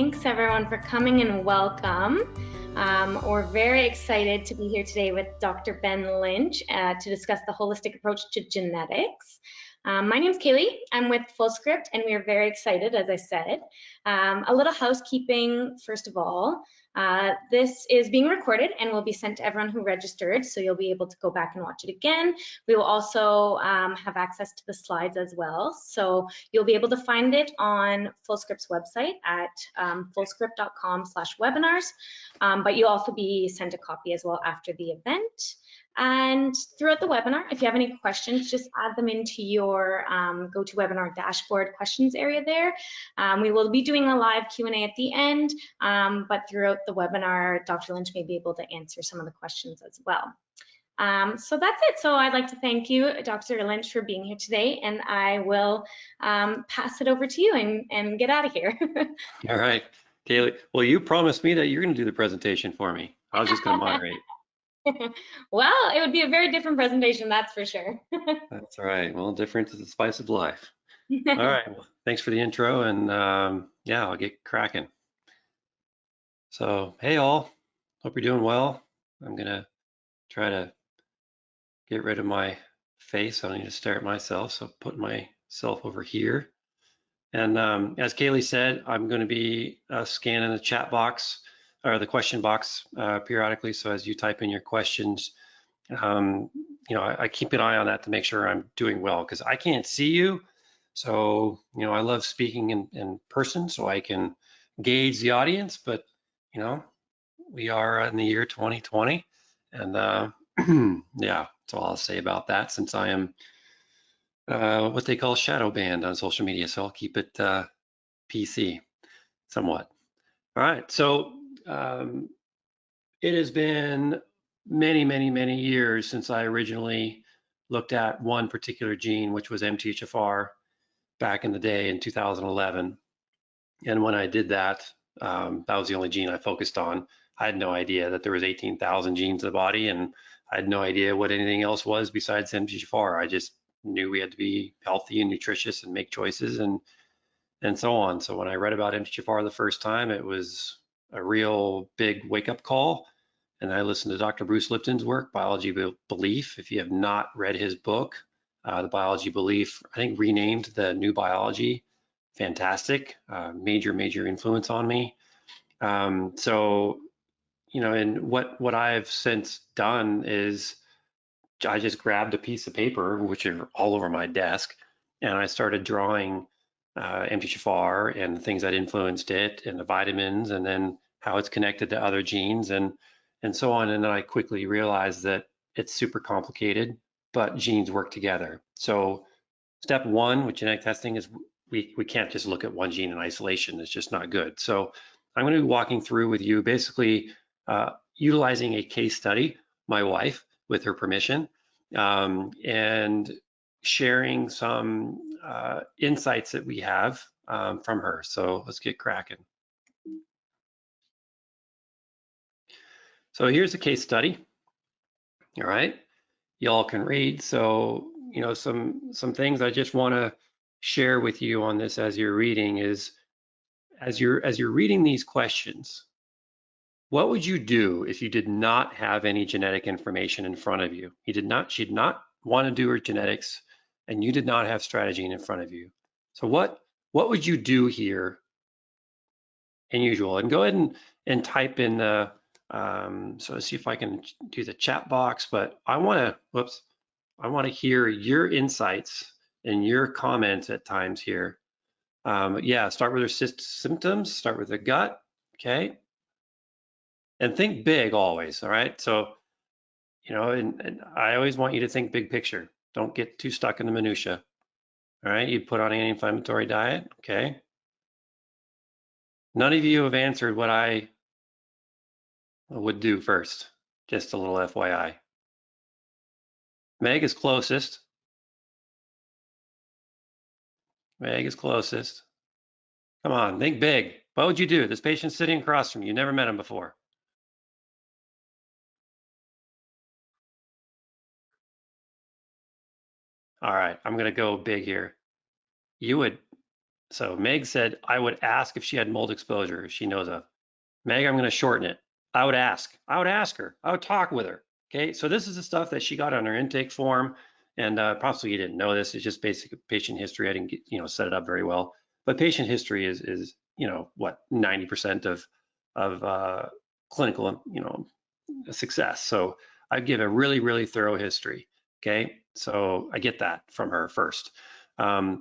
Thanks everyone for coming and welcome. We're very excited to be here today with Dr. Ben Lynch to discuss the holistic approach to genetics. My name is Kaylee. I'm with Fullscript, and we are very excited, as I said. A little housekeeping, first of all. This is being recorded and will be sent to everyone who registered, so you'll be able to go back and watch it again. We will also have access to the slides as well, so you'll be able to find it on Fullscript's website at fullscript.com/webinars, but you'll also be sent a copy as well after the event. And throughout the webinar, if you have any questions, just add them into your GoToWebinar dashboard questions area there. We will be doing a live Q&A at the end, but throughout the webinar, Dr. Lynch may be able to answer some of the questions as well. So that's it. So I'd like to thank you, Dr. Lynch, for being here today, and I will pass it over to you and get out of here. All right, Kaylee. Well, you promised me that you're going to do the presentation for me. I was just going to moderate. Well, it would be a very different presentation, that's for sure. That's all right. Well, different is the spice of life. All right. Well, thanks for the intro, and yeah, I'll get cracking. So, hey all, hope you're doing well. I'm going to try to get rid of my face. I need to stare at myself, so put myself over here. And as Kaylee said, I'm going to be scanning the chat box or the question box periodically. So as you type in your questions, you know, I keep an eye on that to make sure I'm doing well, because I can't see you. So, you know, I love speaking in person so I can gauge the audience, but, you know, we are in the year 2020, and yeah, that's all I'll say about that, since I am what they call shadow banned on social media. So I'll keep it PC somewhat. All right, so it has been many years since I originally looked at one particular gene, which was MTHFR, back in the day in 2011. And when I did that, that was the only gene I focused on. I had no idea that there was 18,000 genes in the body, and I had no idea what anything else was besides MTHFR. I just knew we had to be healthy and nutritious and make choices and so on. So when I read about MTHFR the first time, it was a real big wake-up call. And I listened to Dr. Bruce Lipton's work, Biology Belief. If you have not read his book, The Biology Belief, I think renamed The New Biology. Fantastic, major influence on me. So, you know, and what I've since done is I just grabbed a piece of paper, which are all over my desk, and I started drawing MTHFR and the things that influenced it, and the vitamins, and then how it's connected to other genes, and so on. And then I quickly realized that it's super complicated, but genes work together. So step one with genetic testing is we can't just look at one gene in isolation. It's just not good. So I'm going to be walking through with you, basically utilizing a case study, my wife, with her permission, and sharing some insights that we have from her. So let's get cracking. So here's a case study. All right, y'all can read. So, you know, some things I just want to share with you on this as you're reading is, as you're reading these questions, what would you do if you did not have any genetic information in front of you? She did not want to do her genetics, and you did not have StrateGene in front of you. So what would you do here in usual? And go ahead and type in the, so let's see if I can do the chat box, but I want to hear your insights and your comments at times here. Yeah, start with their symptoms, start with the gut, okay? And think big always, all right? So, you know, and I always want you to think big picture. Don't get too stuck in the minutia, all right? You put on an anti-inflammatory diet, okay? None of you have answered what I would do first, just a little FYI. Meg is closest. Meg is closest. Come on, think big. What would you do? This patient's sitting across from you. You never met him before. All right, I'm gonna go big here. You would So Meg said, I would ask if she had mold exposure, if she knows of. Meg, I'm going to shorten it. I would ask her. I would talk with her. Okay. So this is the stuff that she got on her intake form. And possibly you didn't know this. It's just basic patient history. I didn't get, set it up very well. But patient history is what, 90% of clinical, success. So I give a really, really thorough history. Okay. So I get that from her first. I'm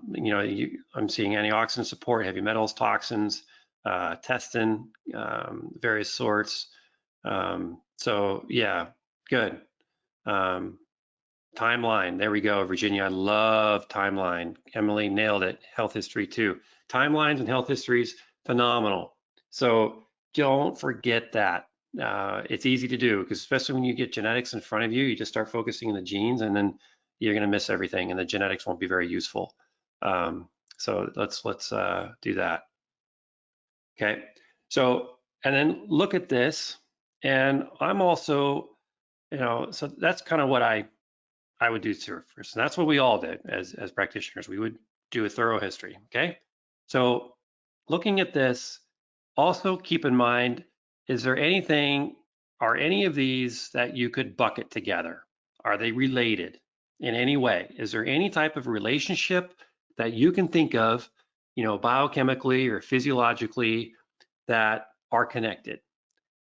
seeing antioxidant support, heavy metals, toxins, testing, various sorts. So yeah, good. Timeline, there we go, Virginia. I love timeline. Emily nailed it. Health history too. Timelines and health histories, phenomenal. So don't forget that. It's easy to do because especially when you get genetics in front of you, you just start focusing on the genes and then you're going to miss everything and the genetics won't be very useful. So let's do that. Okay. So, and then look at this. And I'm also, so that's kind of what I would do first. And that's what we all did as practitioners. We would do a thorough history. Okay. So looking at this, also keep in mind, are any of these that you could bucket together? Are they related in any way? Is there any type of relationship that you can think of, biochemically or physiologically that are connected?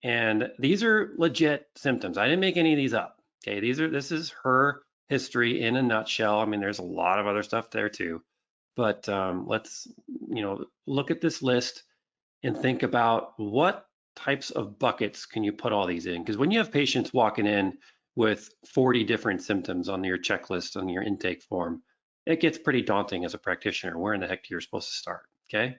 And these are legit symptoms. I didn't make any of these up. Okay, this is her history in a nutshell. I mean, there's a lot of other stuff there too, but let's look at this list and think about what types of buckets can you put all these in? Because when you have patients walking in with 40 different symptoms on your checklist on your intake form, it gets pretty daunting as a practitioner. Where in the heck you're supposed to start? Okay.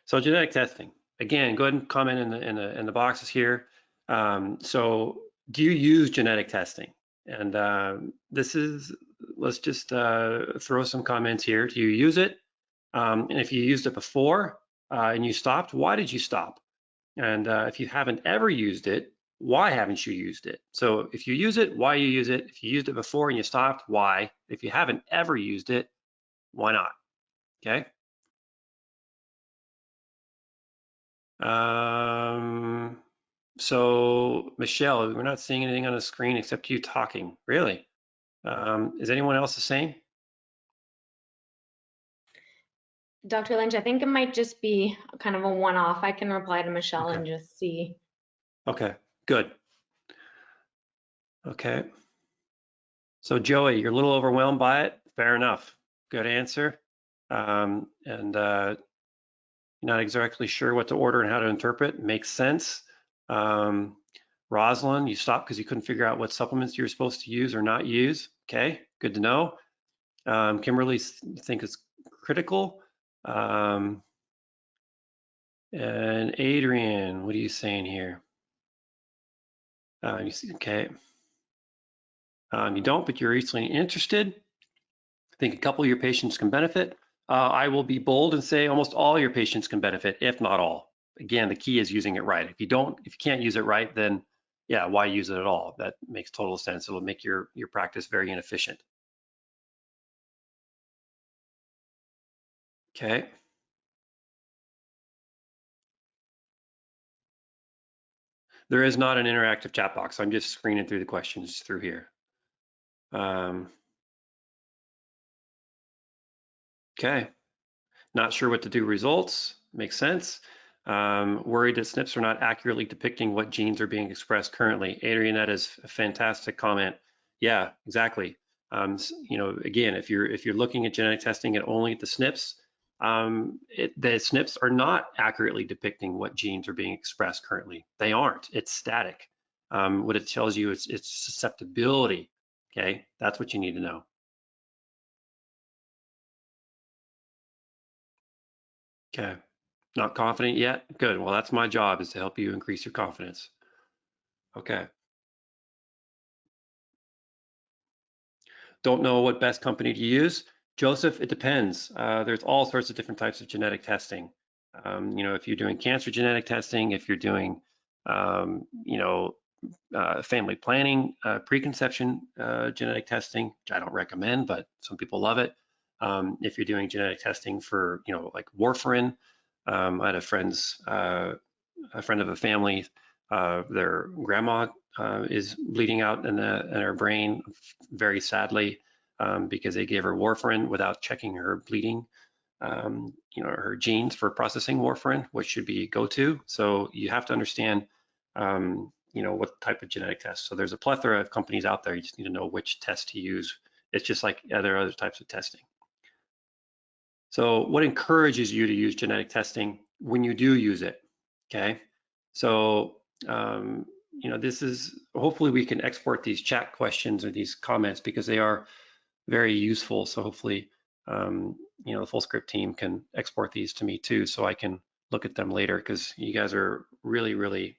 So genetic testing. Again, go ahead and comment in the boxes here. So do you use genetic testing? And let's just throw some comments here. Do you use it? And if you used it before and you stopped, why did you stop? And if you haven't ever used it, why haven't you used it? So if you use it, why you use it? If you used it before and you stopped, why? If you haven't ever used it, why not? Okay. So Michelle, we're not seeing anything on the screen except you talking. Really? Is anyone else the same? Dr. Lynch, I think it might just be kind of a one-off. I can reply to Michelle Okay. and just see. Okay, good. Okay. So Joey, you're a little overwhelmed by it. Fair enough. Good answer. And you're not exactly sure what to order and how to interpret. Makes sense. Rosalind, you stopped because you couldn't figure out what supplements you were supposed to use or not use. Okay, good to know. Kimberly, you think it's critical. And Adrian, what are you saying here? Okay. You don't, but you're recently interested. I think a couple of your patients can benefit. I will be bold and say almost all your patients can benefit, if not all. Again, the key is using it right. If you can't use it right, then yeah, why use it at all? That makes total sense. It'll make your practice very inefficient. Okay. There is not an interactive chat box. I'm just screening through the questions through here. Okay. Not sure what to do results. Makes sense. Worried that SNPs are not accurately depicting what genes are being expressed currently. Adrian, that is a fantastic comment. Yeah, exactly. Again, if you're looking at genetic testing and only at the SNPs, the SNPs are not accurately depicting what genes are being expressed currently. They aren't. It's static. What it tells you is it's susceptibility. Okay, that's what you need to know. Okay. Not confident yet? Good. Well, that's my job, is to help you increase your confidence. Okay. Don't know what best company to use? Joseph, it depends. There's all sorts of different types of genetic testing. If you're doing cancer genetic testing, if you're doing, family planning, preconception genetic testing, which I don't recommend, but some people love it. If you're doing genetic testing for, like warfarin, I had a friend of a family, their grandma is bleeding out in her brain, very sadly, because they gave her warfarin without checking her bleeding, her genes for processing warfarin, which should be go-to. So you have to understand, what type of genetic test. So there's a plethora of companies out there. You just need to know which test to use. It's just like other types of testing. So what encourages you to use genetic testing when you do use it? Okay. So, this is, hopefully we can export these chat questions or these comments because they are very useful. So hopefully, the Fullscript team can export these to me too, so I can look at them later, because you guys are really, really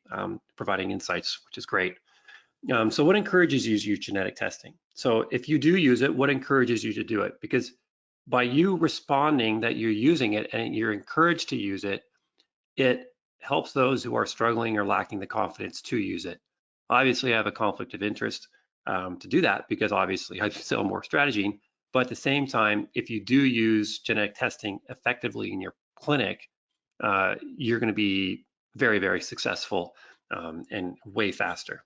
providing insights, which is great. So what encourages you to use genetic testing? So if you do use it, what encourages you to do it? Because by you responding that you're using it and you're encouraged to use it, it helps those who are struggling or lacking the confidence to use it. Obviously, I have a conflict of interest to do that, because obviously I sell more StrateGene. But at the same time, if you do use genetic testing effectively in your clinic, you're going to be very, very successful and way faster.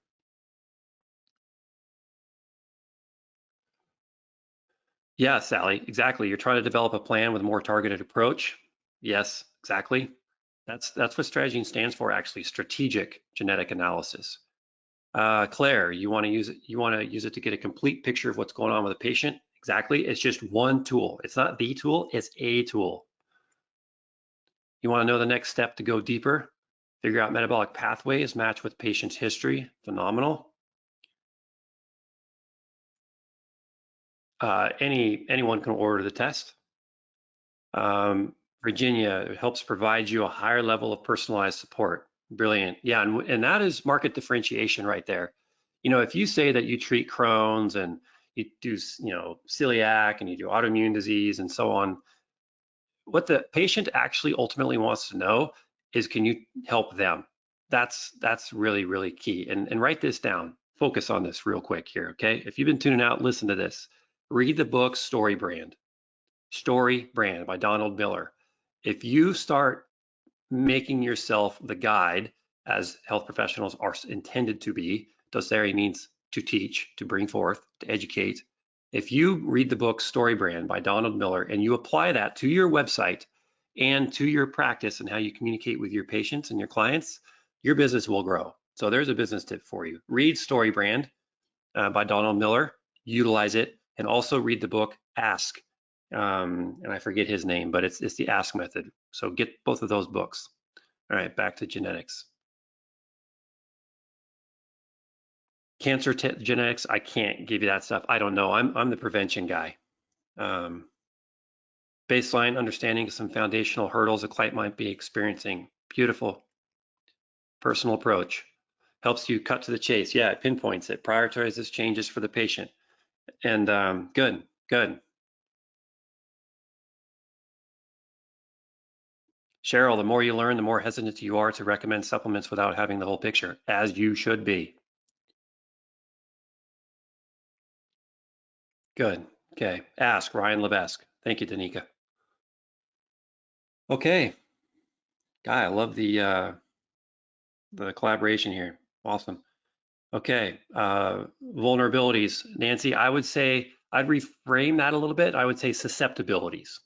Yeah, Sally, exactly. You're trying to develop a plan with a more targeted approach. Yes, exactly. That's what StrateGene stands for, actually, strategic genetic analysis. Claire, you want to use it? You want to use it to get a complete picture of what's going on with a patient? Exactly. It's just one tool. It's not the tool. It's a tool. You want to know the next step to go deeper? Figure out metabolic pathways match with patient's history. Phenomenal. Anyone can order the test. Virginia, it helps provide you a higher level of personalized support. Brilliant. Yeah, and that is market differentiation right there. If you say that you treat Crohn's and you do, celiac, and you do autoimmune disease and so on, what the patient actually ultimately wants to know is, can you help them? That's really, really key. And write this down. Focus on this real quick here, okay? If you've been tuning out, listen to this. Read the book Story Brand by Donald Miller. If you start making yourself the guide, as health professionals are intended to be, docere means to teach, to bring forth, to educate. If you read the book Story Brand by Donald Miller and you apply that to your website and to your practice and how you communicate with your patients and your clients, your business will grow. So there's a business tip for you. Read Story Brand by Donald Miller, utilize it, and also read the book Ask. And I forget his name, but it's the Ask method. So get both of those books. All right, back to genetics. Cancer genetics, I can't give you that stuff. I don't know. I'm the prevention guy. Baseline understanding of some foundational hurdles a client might be experiencing. Beautiful. Personal approach. Helps you cut to the chase. Yeah, it pinpoints it. Prioritizes changes for the patient. And good. Cheryl, the more you learn, the more hesitant you are to recommend supplements without having the whole picture, as you should be. Good. Okay. Ask Ryan Levesque. Thank you, Danica. Okay. Guy, I love the collaboration here. Awesome. Okay. Vulnerabilities. Nancy, I would say I'd reframe that a little bit. I would say susceptibilities.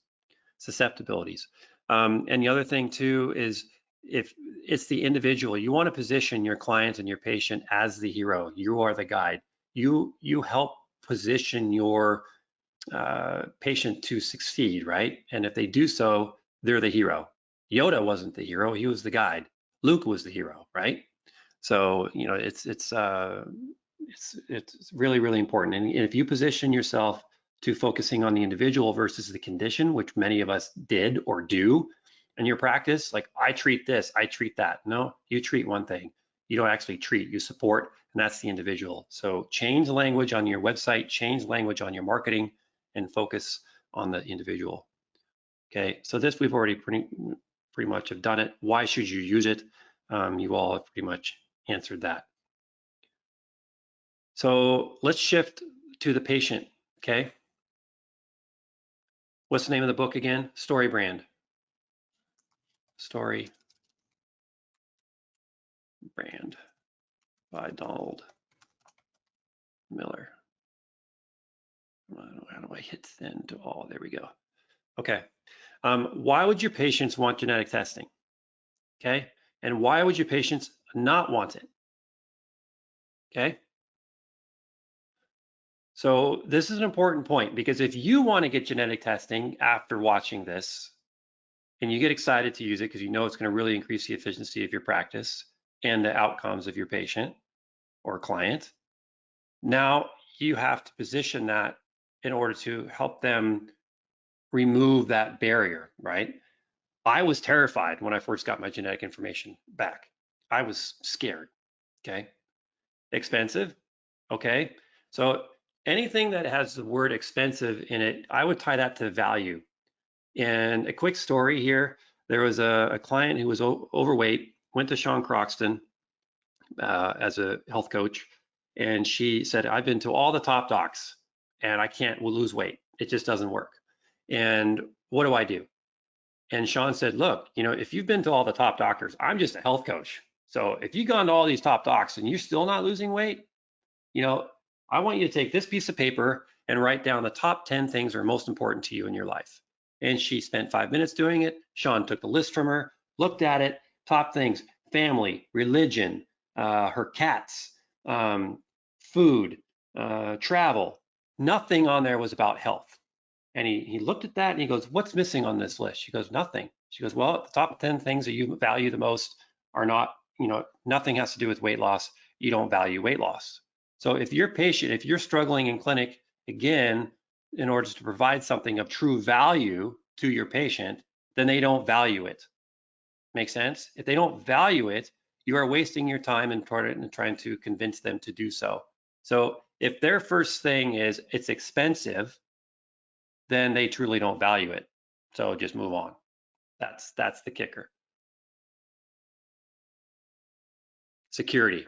And the other thing too is, if it's the individual, you want to position your client and your patient as the hero. You are the guide. You help position your patient to succeed, right? And if they do so, they're the hero. Yoda wasn't the hero; he was the guide. Luke was the hero, right? So it's really, really important. And if you position yourself to focusing on the individual versus the condition, which many of us did or do in your practice, like I treat this, I treat that. No, you treat one thing. You don't actually treat, you support, and that's the individual. So change language on your website, change language on your marketing, and focus on the individual. Okay, so this we've already pretty much have done it. Why should you use it? You all have pretty much answered that. So let's shift to the patient, okay? What's the name of the book again? Story Brand. Story Brand by Donald Miller. How do I hit send to all? There we go. Okay. Why would your patients want genetic testing? Okay. And why would your patients not want it? Okay. So this is an important point, because if you want to get genetic testing after watching this and you get excited to use it because you know it's going to really increase the efficiency of your practice and the outcomes of your patient or client, now you have to position that in order to help them remove that barrier, right? I was terrified when I first got my genetic information back. I was scared, okay? Expensive, okay? So anything that has the word expensive in it, I would tie that to value. And a quick story here, there was a client who was overweight, went to Sean Croxton as a health coach, and she said, I've been to all the top docs and I can't lose weight. It just doesn't work. And what do I do? And Sean said, look, if you've been to all the top doctors, I'm just a health coach. So if you've gone to all these top docs and you're still not losing weight, I want you to take this piece of paper and write down the top 10 things that are most important to you in your life. And she spent 5 minutes doing it. Sean took the list from her, looked at it, top things: family, religion, her cats, food, travel. Nothing on there was about health. And he looked at that and he goes, what's missing on this list? She goes, nothing. She goes, well, the top 10 things that you value the most are not, nothing has to do with weight loss. You don't value weight loss. So if you're patient, if you're struggling in clinic, again, in order to provide something of true value to your patient, then they don't value it. Make sense? If they don't value it, you are wasting your time in trying to convince them to do so. So if their first thing is it's expensive, then they truly don't value it. So just move on. That's the kicker. Security.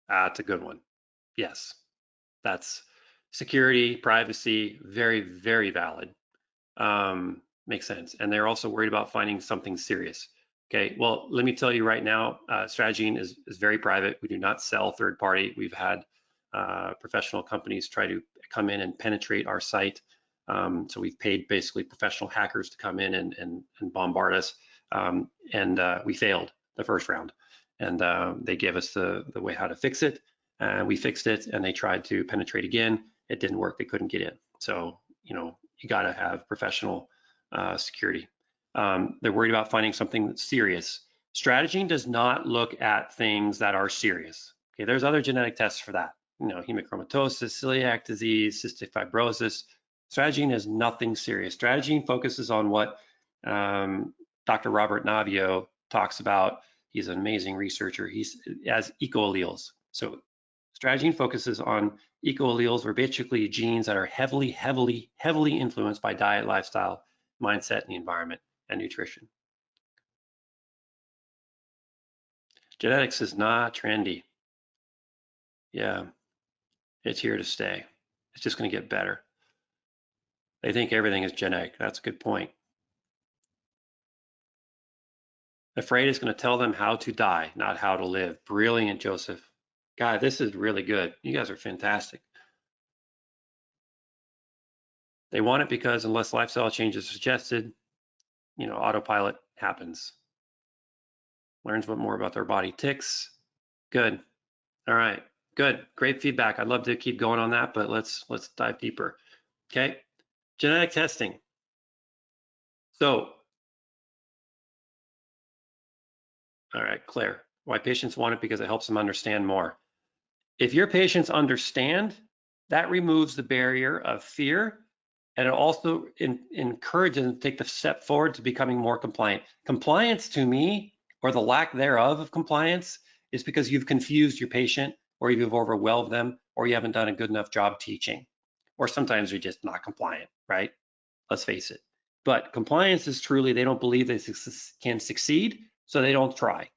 That's a good one. Yes, that's security, privacy, very, very valid. Makes sense. And they're also worried about finding something serious. Okay, well, let me tell you right now, StrateGene is very private. We do not sell third party. We've had professional companies try to come in and penetrate our site. So we've paid basically professional hackers to come in and bombard us. And we failed the first round. And they gave us the way how to fix it. We fixed it, and they tried to penetrate again. It didn't work. They couldn't get in. So, you got to have professional security. They're worried about finding something that's serious. StrateGene does not look at things that are serious. Okay, there's other genetic tests for that. Hemochromatosis, celiac disease, cystic fibrosis. StrateGene is nothing serious. StrateGene focuses on what Dr. Robert Navio talks about. He's an amazing researcher. He's as eco-alleles. So StrateGene focuses on eco-alleles, or basically genes that are heavily influenced by diet, lifestyle, mindset, and the environment, and nutrition. Genetics is not trendy. Yeah, it's here to stay. It's just going to get better. They think everything is genetic. That's a good point. Afraid is going to tell them how to die, not how to live. Brilliant, Joseph. God, this is really good. You guys are fantastic. They want it because unless lifestyle change is suggested, autopilot happens. Learns what more about their body ticks. Good. All right. Good. Great feedback. I'd love to keep going on that, but let's dive deeper. Okay. Genetic testing. So, all right, Claire, why patients want it because it helps them understand more. If your patients understand, that removes the barrier of fear, and it also encourages them to take the step forward to becoming more compliant. Compliance, to me, or the lack thereof of compliance, is because you've confused your patient, or you've overwhelmed them, or you haven't done a good enough job teaching, or sometimes you're just not compliant, right? Let's face it. But compliance is truly, they don't believe they can succeed, so they don't try.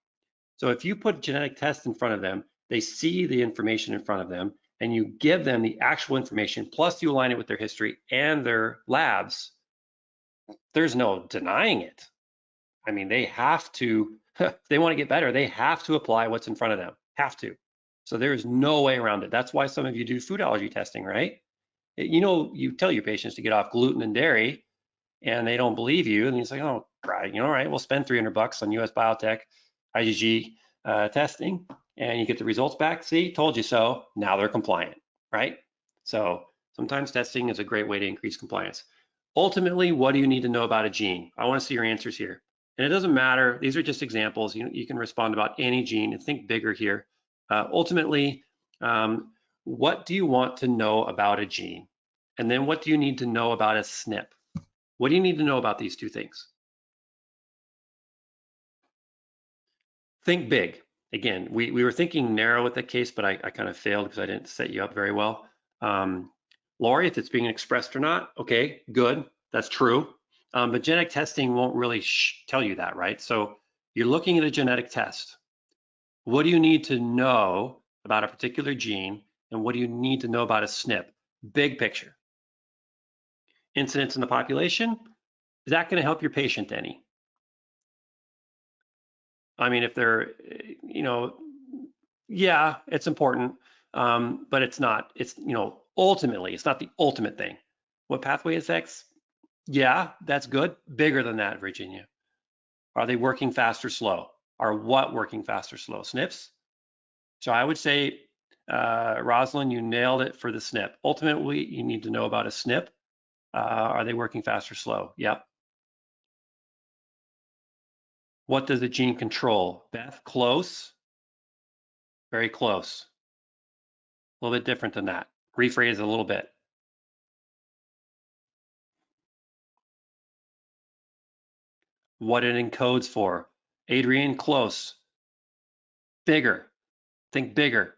So if you put genetic tests in front of them, they see the information in front of them, and you give them the actual information, plus you align it with their history and their labs, there's no denying it. I mean, they have to, if they want to get better, they have to apply what's in front of them, have to. So there's no way around it. That's why some of you do food allergy testing, right? You know, you tell your patients to get off gluten and dairy, and they don't believe you, and you say, oh, right, all right, we'll spend $300 on US Biotech IgG testing, and you get the results back. See, told you so. Now they're compliant, right? So sometimes testing is a great way to increase compliance. Ultimately, what do you need to know about a gene? I want to see your answers here. And it doesn't matter. These are just examples. You can respond about any gene and think bigger here. Ultimately, what do you want to know about a gene? And then what do you need to know about a SNP? What do you need to know about these two things? Think big. Again, we were thinking narrow with the case, but I kind of failed because I didn't set you up very well. Lori, if it's being expressed or not, okay, good, that's true. But genetic testing won't really tell you that, right? So you're looking at a genetic test. What do you need to know about a particular gene, and what do you need to know about a SNP? Big picture. Incidence in the population, is that going to help your patient any? I mean, if they're, yeah, it's important, but it's not, ultimately, it's not the ultimate thing. What pathway affects? Yeah, that's good. Bigger than that, Virginia. Are they working fast or slow? Are what working fast or slow? SNPs? So I would say, Rosalind, you nailed it for the SNP. Ultimately, you need to know about a SNP. Are they working fast or slow? Yep. What does the gene control? Beth, close? Very close. A little bit different than that. Rephrase a little bit. What it encodes for. Adrian, close. Bigger. Think bigger.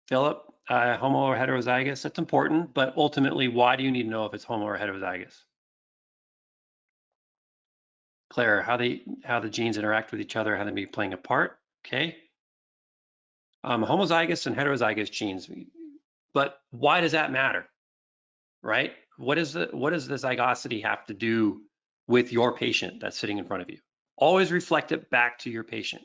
Philip, homo or heterozygous, that's important, but ultimately, why do you need to know if it's homo or heterozygous? Claire, how the genes interact with each other, how they be playing a part, okay? Homozygous and heterozygous genes, but why does that matter, right? What does the zygosity have to do with your patient that's sitting in front of you? Always reflect it back to your patient.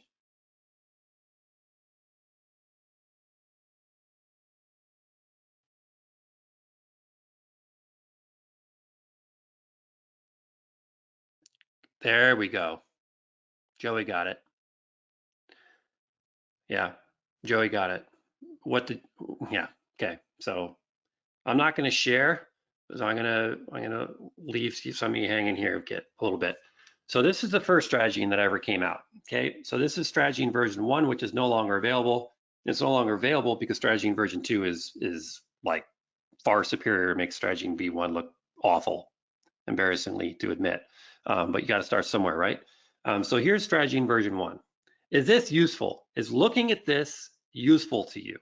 There we go. Joey got it. Yeah, Joey got it. Yeah, okay. So I'm not going to share, so I'm gonna leave some of you hanging here a little bit. So this is the first StrateGene that ever came out. Okay, so this is StrateGene version 1, which is no longer available. It's no longer available because StrateGene version 2 is like far superior, makes StrateGene V1 look awful, embarrassingly to admit. But you got to start somewhere, right? So here's StrateGene version 1. Is this useful? Is looking at this useful to you?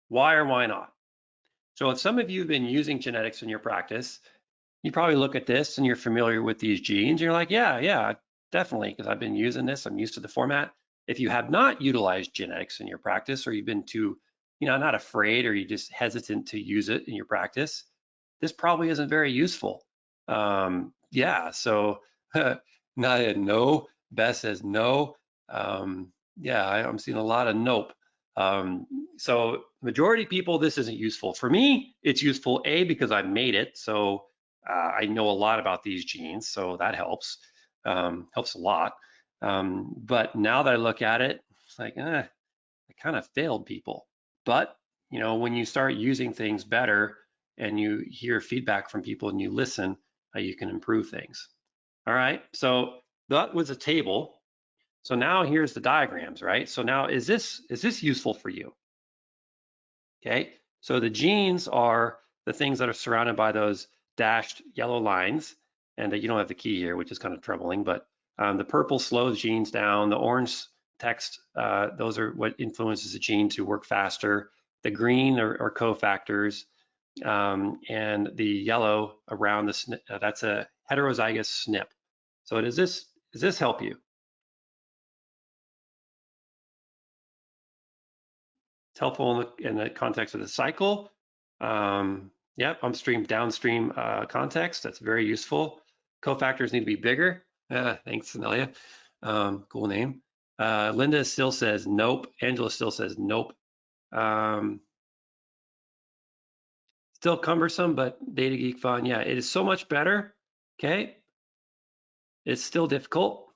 Why or why not? So if some of you have been using genetics in your practice, you probably look at this and you're familiar with these genes. And you're like, yeah, definitely, because I've been using this. I'm used to the format. If you have not utilized genetics in your practice, or you've been too, not afraid, or you're just hesitant to use it in your practice, this probably isn't very useful. Yeah, so Naya, no. Beth says no. Yeah, I'm seeing a lot of nope. So majority of people, this isn't useful. For me, it's useful, A, because I made it. So I know a lot about these genes, so that helps, helps a lot. But now that I look at it, it's like, I kind of failed people. But, when you start using things better and you hear feedback from people and you listen, you can improve things. All right, so that was a table. So now here's the diagrams, right? So now is this useful for you? Okay, so the genes are the things that are surrounded by those dashed yellow lines, and you don't have the key here, which is kind of troubling, but the purple slows genes down, the orange text, those are what influences the gene to work faster, the green are cofactors, and the yellow around the that's a heterozygous SNP. So does this help you? It's helpful in the context of the cycle. Yep, upstream, downstream context. That's very useful. Cofactors need to be bigger. Thanks, Anelia. Cool name. Linda still says nope. Angela still says nope. Still cumbersome, but Data Geek fun. Yeah, it is so much better. Okay. It's still difficult.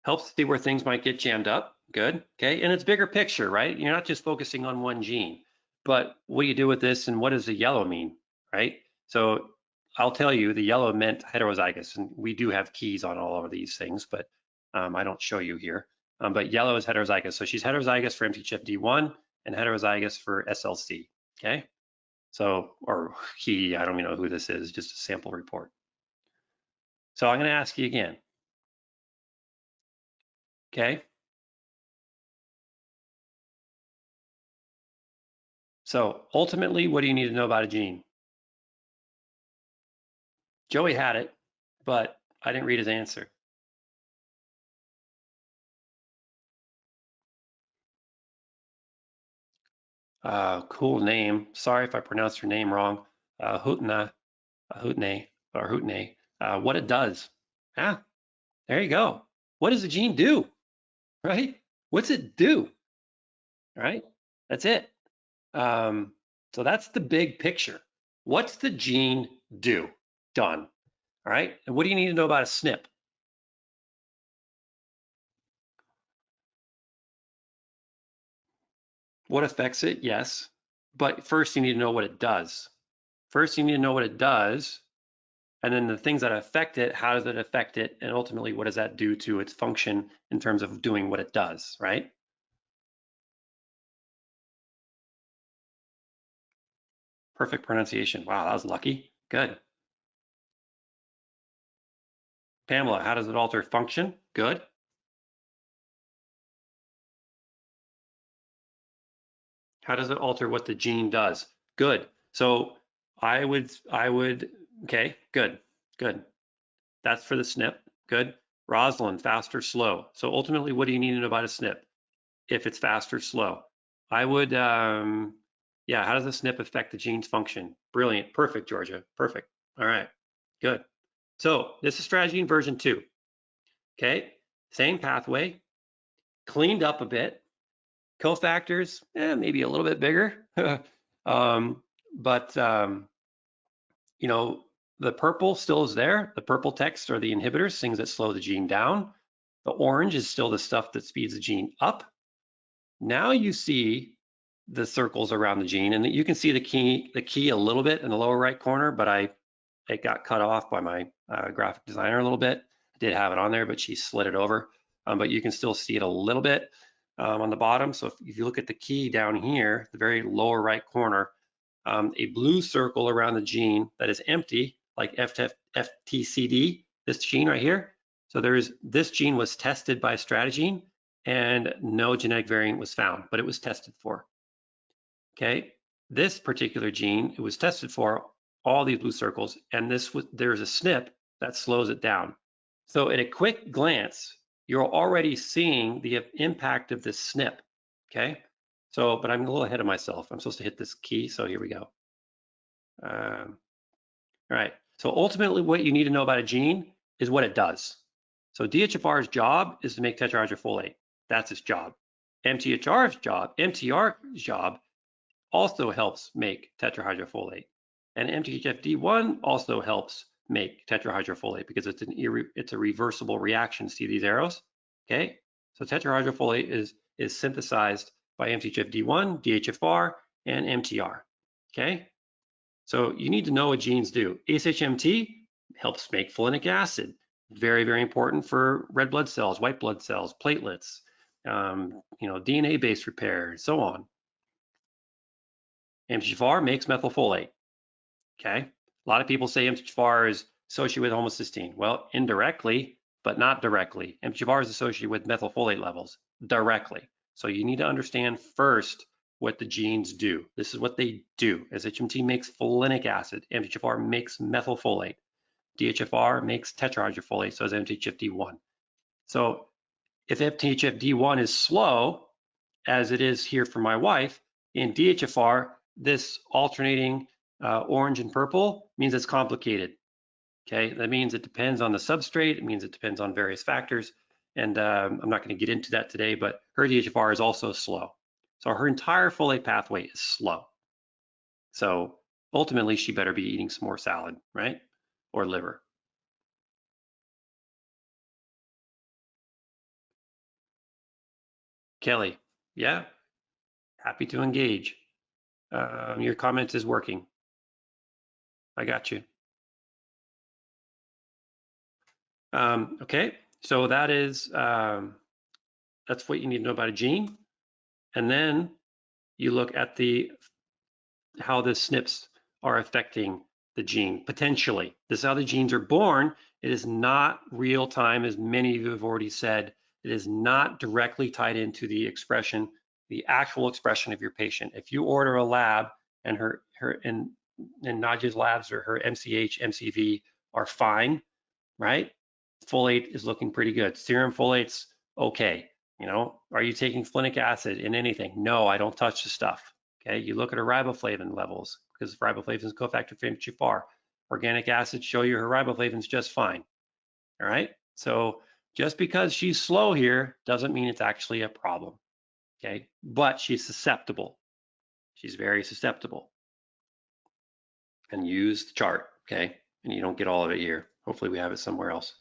Helps see where things might get jammed up. Good. Okay. And it's bigger picture, right? You're not just focusing on one gene, but what do you do with this and what does the yellow mean, right? So I'll tell you, the yellow meant heterozygous, and we do have keys on all of these things, but I don't show you here. But yellow is heterozygous. So she's heterozygous for MTHFR1 and heterozygous for SLC. Okay. So, or he, I don't even know who this is, just a sample report. So I'm going to ask you again. Okay. So ultimately, what do you need to know about a gene? Joey had it, but I didn't read his answer. Cool name. Sorry if I pronounced your name wrong. Hootna, Hootne, or Hootne. What it does. Ah, there you go. What does the gene do? Right? What's it do? Right? That's it. So that's the big picture. What's the gene do? Done. All right. And what do you need to know about a SNP? What affects it? Yes. But first you need to know what it does. First you need to know what it does, and then the things that affect it, how does it affect it, and ultimately what does that do to its function in terms of doing what it does, right? Perfect pronunciation. Wow, that was lucky. Good. Pamela, how does it alter function? Good. How does it alter what the gene does? Good. So I would, okay, good. That's for the SNP. Good. Rosalind, fast or slow. So ultimately, what do you need to know about a SNP? If it's fast or slow. I would, yeah, how does the SNP affect the gene's function? Brilliant. Perfect, Georgia. Perfect. All right. Good. So this is StrateGene version 2. Okay. Same pathway, cleaned up a bit. Cofactors, maybe a little bit bigger. But you know, the purple still is there. The purple text are the inhibitors, things that slow the gene down. The orange is still the stuff that speeds the gene up. Now you see the circles around the gene, and you can see the key a little bit in the lower right corner, but it got cut off by my graphic designer a little bit. I did have it on there, but she slid it over. But you can still see it a little bit on the bottom. So if you look at the key down here, the very lower right corner, a blue circle around the gene that is empty, like FTCD, this gene right here. So this gene was tested by StrateGene, and no genetic variant was found, but it was tested for. Okay, this particular gene, it was tested for all these blue circles, and there's a SNP that slows it down. So at a quick glance, you're already seeing the impact of this SNP. Okay, so but I'm a little ahead of myself. I'm supposed to hit this key, so here we go. All right. So ultimately, what you need to know about a gene is what it does. So DHFR's job is to make tetrahydrofolate. That's its job. MTHR's job also helps make tetrahydrofolate. And MTHFD1 also helps make tetrahydrofolate because it's a reversible reaction. See these arrows? Okay. So tetrahydrofolate is synthesized by MTHFD1, DHFR, and MTR. Okay. So you need to know what genes do. ASHMT helps make folinic acid. Very, very important for red blood cells, white blood cells, platelets, DNA-based repair, and so on. MTHFR makes methylfolate. Okay. A lot of people say MTHFR is associated with homocysteine. Well, indirectly, but not directly. MTHFR is associated with methylfolate levels directly. So you need to understand first what the genes do. This is what they do. SHMT makes folinic acid. MTHFR makes methylfolate. DHFR makes tetrahydrofolate, so is MTHFD1. So if MTHFD1 is slow, as it is here for my wife. In DHFR, this alternating orange and purple means it's complicated. Okay, that means it depends on the substrate. It means it depends on various factors. And I'm not going to get into that today, but her DHFR is also slow. So her entire folate pathway is slow. So ultimately, she better be eating some more salad, right? Or liver. Kelly, yeah, happy to engage. Your comment is working. I got you. Okay, so that is that's what you need to know about a gene, and then you look at how the SNPs are affecting the gene potentially. This is how the genes are born. It is not real time, as many of you have already said. It is not directly tied into the expression, the actual expression of your patient. If you order a lab and and Najia's labs or her MCH, MCV are fine, right? Folate is looking pretty good. Serum folate's okay. You know, are you taking folinic acid in anything? No, I don't touch the stuff. Okay, you look at her riboflavin levels because riboflavin is cofactor for MTHFR. Organic acids show you her riboflavin's just fine. All right, so just because she's slow here doesn't mean it's actually a problem. Okay, but she's susceptible. She's very susceptible. And use the chart. Okay, and you don't get all of it here. Hopefully, we have it somewhere else.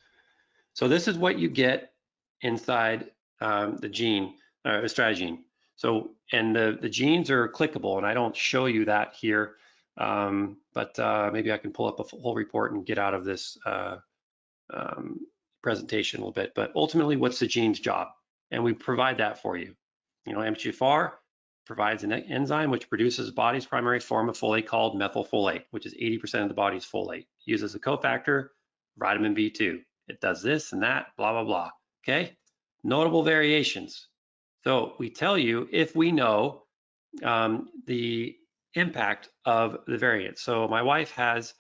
So this is what you get inside the gene, the StrateGene. So, and the genes are clickable, and I don't show you that here, but maybe I can pull up a whole report and get out of this presentation a little bit. But ultimately, what's the gene's job? And we provide that for you. You know, MTHFR provides an enzyme which produces the body's primary form of folate called methylfolate, which is 80% of the body's folate. Uses a cofactor, vitamin B2. It does this and that, blah, blah, blah. Okay? Notable variations. So we tell you if we know the impact of the variant. So my wife has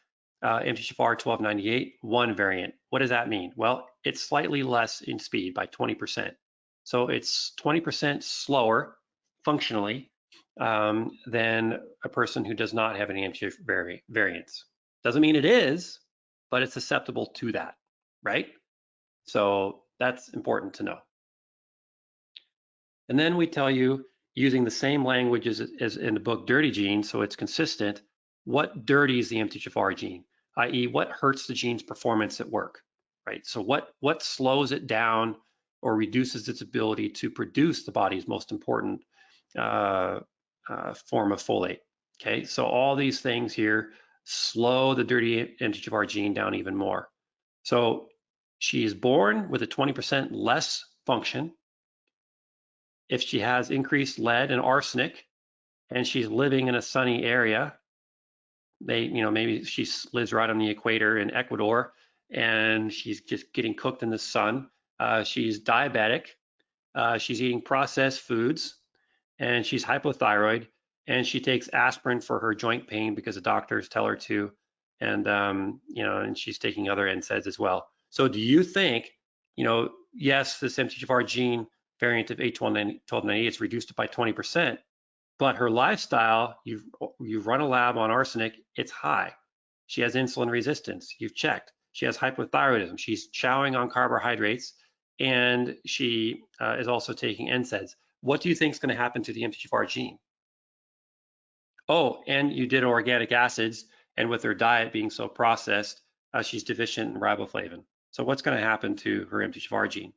MTHFR 1298, one variant. What does that mean? Well, it's slightly less in speed by 20%. So it's 20% slower functionally than a person who does not have any MTHFR variants. Doesn't mean it is, but it's susceptible to that, right? So that's important to know. And then we tell you, using the same language as in the book Dirty Gene, so it's consistent, what dirties the MTHFR gene, i.e. what hurts the gene's performance at work, right? So what slows it down or reduces its ability to produce the body's most important form of folate, okay? So all these things here slow the dirty MTHFR gene down even more. So she is born with a 20% less function. If she has increased lead and arsenic and she's living in a sunny area, maybe she lives right on the equator in Ecuador and she's just getting cooked in the sun. She's diabetic. She's eating processed foods and she's hypothyroid and she takes aspirin for her joint pain because the doctors tell her to. And, and she's taking other NSAIDs as well. So do you think, yes, this MTHFR gene variant of H1298 is reduced by 20%, but her lifestyle, you've run a lab on arsenic, it's high. She has insulin resistance, you've checked. She has hypothyroidism, she's chowing on carbohydrates, and she is also taking NSAIDs. What do you think is going to happen to the MTHFR gene? Oh, and you did organic acids, and with her diet being so processed, she's deficient in riboflavin. So what's going to happen to her MTHFR gene?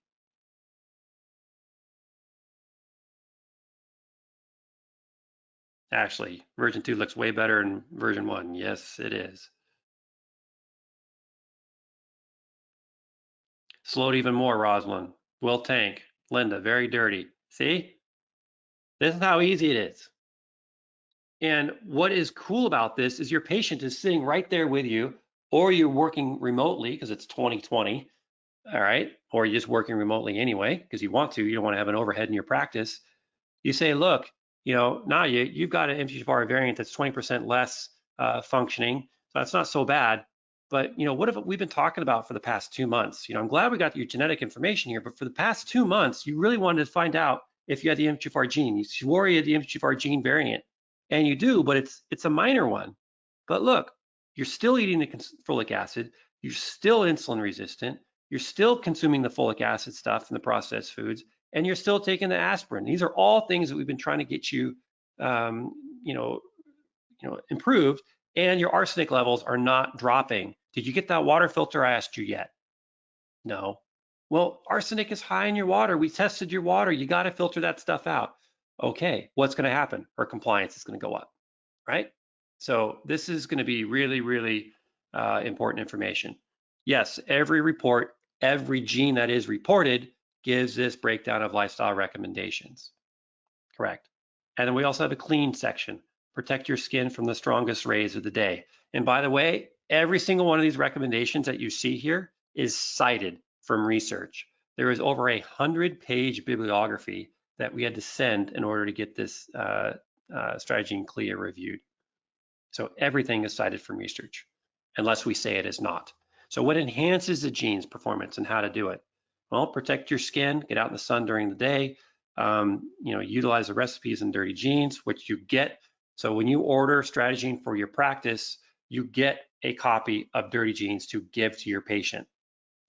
Actually, version 2 looks way better than version 1. Yes, it is. Slowed even more, Rosalind. Will tank. Linda, very dirty. See? This is how easy it is. And what is cool about this is your patient is sitting right there with you, or you're working remotely because it's 2020, all right? Or you're just working remotely anyway because you want to. You don't want to have an overhead in your practice. You say, look, Nadia, you've got an MTHFR variant that's 20% less functioning. So that's not so bad. But, what have we been talking about for the past 2 months? I'm glad we got your genetic information here, but for the past 2 months, you really wanted to find out if you had the MTHFR gene. You swore you had the MTHFR gene variant, and you do, but it's a minor one. But look, you're still eating the folic acid, you're still insulin resistant, you're still consuming the folic acid stuff in the processed foods, and you're still taking the aspirin. These are all things that we've been trying to get you, you know, improved, and your arsenic levels are not dropping. Did you get that water filter I asked you yet? No. Well, arsenic is high in your water. We tested your water. You got to filter that stuff out. Okay, what's going to happen? Her compliance is going to go up, right? So this is going to be really, really important information. Yes, every report, every gene that is reported gives this breakdown of lifestyle recommendations. Correct. And then we also have a clean section. Protect your skin from the strongest rays of the day. And by the way, every single one of these recommendations that you see here is cited from research. There is over 100-page bibliography that we had to send in order to get this StrateGene CLIA reviewed. So everything is cited from research, unless we say it is not. So what enhances the gene's performance and how to do it? Well, protect your skin, get out in the sun during the day, utilize the recipes in Dirty Genes, which you get. So when you order StrateGene for your practice, you get a copy of Dirty Genes to give to your patient,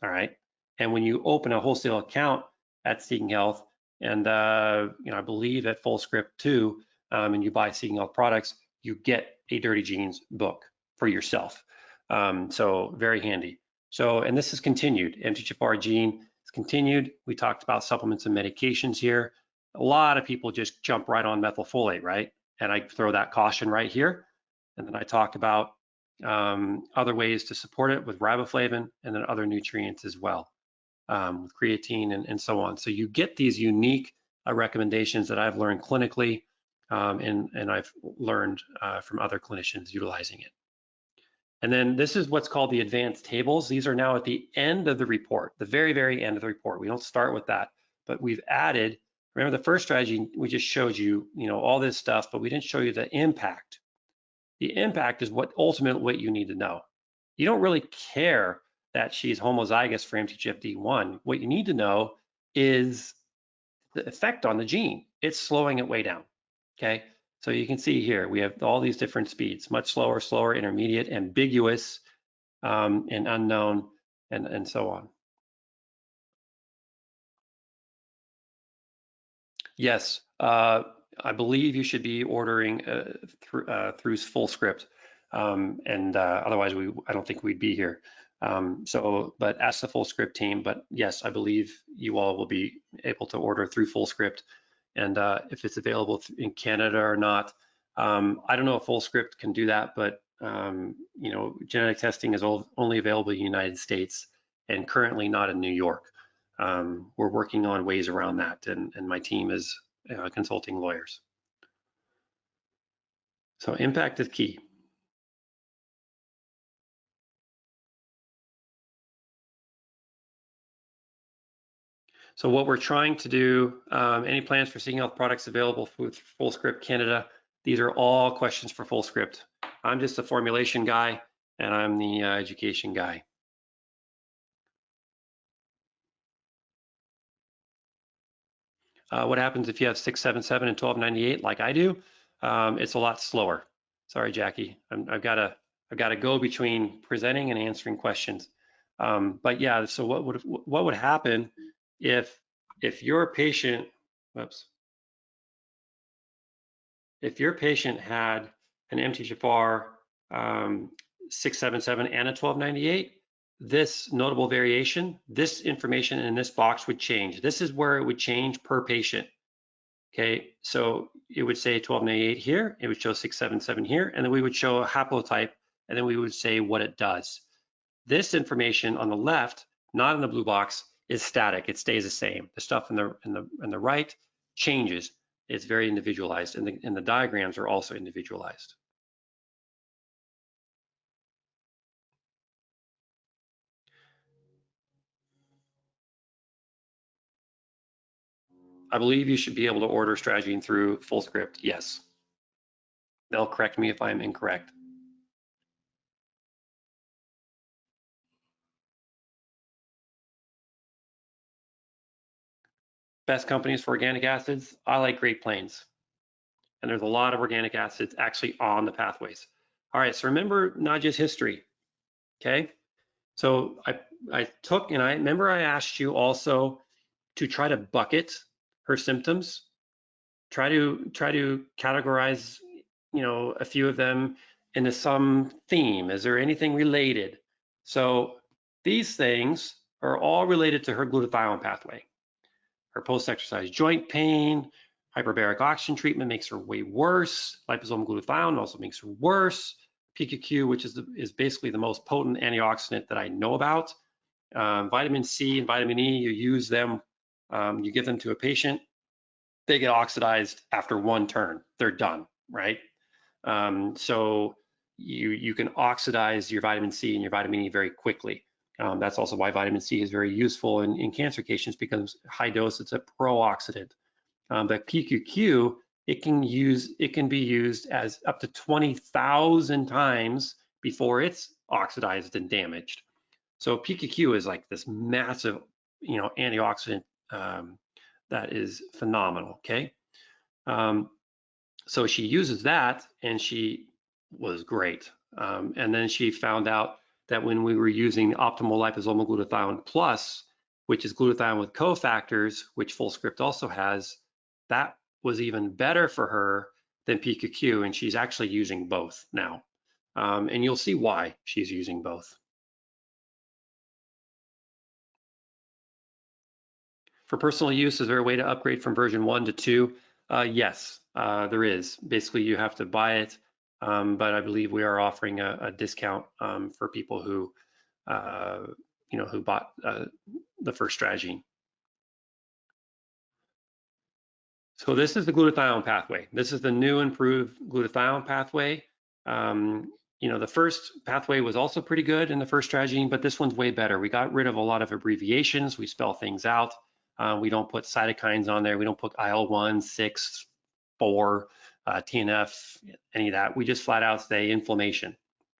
all right? And when you open a wholesale account at Seeking Health, and I believe at Fullscript too, and you buy Seeking Health products, you get a Dirty Genes book for yourself. So very handy. So, and this is continued. MTHFR gene is continued. We talked about supplements and medications here. A lot of people just jump right on methylfolate, right? And I throw that caution right here. And then I talk about other ways to support it with riboflavin and then other nutrients as well, with creatine and so on. So you get these unique recommendations that I've learned clinically, and I've learned from other clinicians utilizing it. And then this is what's called the advanced tables. These are now at the end of the report, the very, very end of the report. We don't start with that, but we've added, remember the first strategy, we just showed you, all this stuff, but we didn't show you the impact. The impact is what you need to know. You don't really care that she's homozygous for MTHFR1. What you need to know is the effect on the gene. It's slowing it way down, okay? So you can see here, we have all these different speeds, much slower, slower, intermediate, ambiguous, and unknown, and so on. Yes, I believe you should be ordering through Fullscript, and otherwise I don't think we'd be here. But ask the Fullscript team. But yes, I believe you all will be able to order through Fullscript, and if it's available in Canada or not, I don't know if Fullscript can do that, but genetic testing is only available in the United States and currently not in New York. We're working on ways around that, and my team is consulting lawyers. So impact is key. So what we're trying to do, any plans for Seeking Health products available with Fullscript Canada? These are all questions for Fullscript. I'm just a formulation guy, and I'm the education guy. What happens if you have 677 and 1298 like I do? It's a lot slower. Sorry, Jackie. I've got to go between presenting and answering questions. But yeah, so what would happen if your patient, whoops, if your patient had an MTHFR 677 and a 1298, this notable variation, this information in this box would change. This is where it would change per patient. Okay, so it would say 1298 here, it would show 677 here, and then we would show a haplotype, and then we would say what it does. This information on the left, not in the blue box, is static. It stays the same. The stuff in the right changes. It's very individualized, and the diagrams are also individualized. I believe you should be able to order StrateGene through Fullscript. Yes. They'll correct me if I'm incorrect. best companies for organic acids, I like Great Plains. And there's a lot of organic acids actually on the pathways. All right, so remember not just history, okay? So I took, and I remember I asked you also to try to bucket her symptoms, try to categorize, a few of them into some theme. Is there anything related? So these things are all related to her glutathione pathway. Her post-exercise joint pain, hyperbaric oxygen treatment makes her way worse. Liposomal glutathione also makes her worse. PQQ, which is basically the most potent antioxidant that I know about. Vitamin C and vitamin E, you use them, you give them to a patient, they get oxidized after one turn. They're done, right? So you can oxidize your vitamin C and your vitamin E very quickly. That's also why vitamin C is very useful in cancer patients, because high dose, it's a pro-oxidant. But PQQ, it can be used as up to 20,000 times before it's oxidized and damaged. So PQQ is like this massive, antioxidant that is phenomenal. Okay, so she uses that, and she was great. And then she found out that when we were using optimal liposomal glutathione plus, which is glutathione with cofactors, which Fullscript also has, that was even better for her than PQQ, and she's actually using both now. And you'll see why she's using both. For personal use, is there a way to upgrade from version 1 to 2? Yes, there is. Basically, you have to buy it, but I believe we are offering a discount for people who, who bought the first StrateGene. So this is the glutathione pathway. This is the new improved glutathione pathway. The first pathway was also pretty good in the first StrateGene, but this one's way better. We got rid of a lot of abbreviations. We spell things out. We don't put cytokines on there. We don't put IL-1, 6, 4, TNF, any of that. We just flat out say inflammation,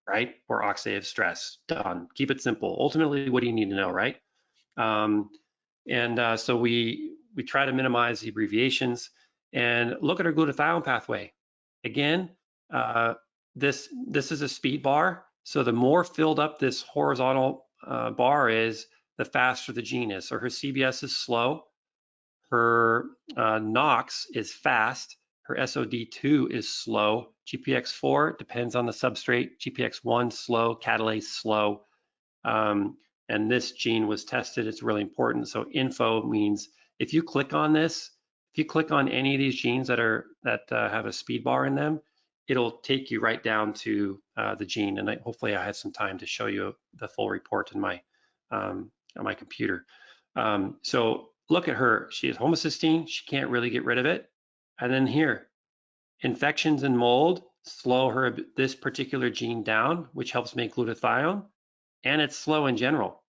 right? Or oxidative stress. Done. Keep it simple. Ultimately, what do you need to know, right? So we try to minimize the abbreviations and look at our glutathione pathway. Again, this is a speed bar. So the more filled up this horizontal bar is, the faster the gene is. So her CBS is slow, her NOx is fast, her SOD2 is slow, GPX4 depends on the substrate, GPX1 slow, catalase slow. And this gene was tested. It's really important. So info means if you click on this, if you click on any of these genes that have a speed bar in them, it'll take you right down to the gene. And hopefully I have some time to show you the full report in my on my computer. So look at her. She has homocysteine. She can't really get rid of it. And then here, infections and mold slow this particular gene down, which helps make glutathione. And it's slow in general.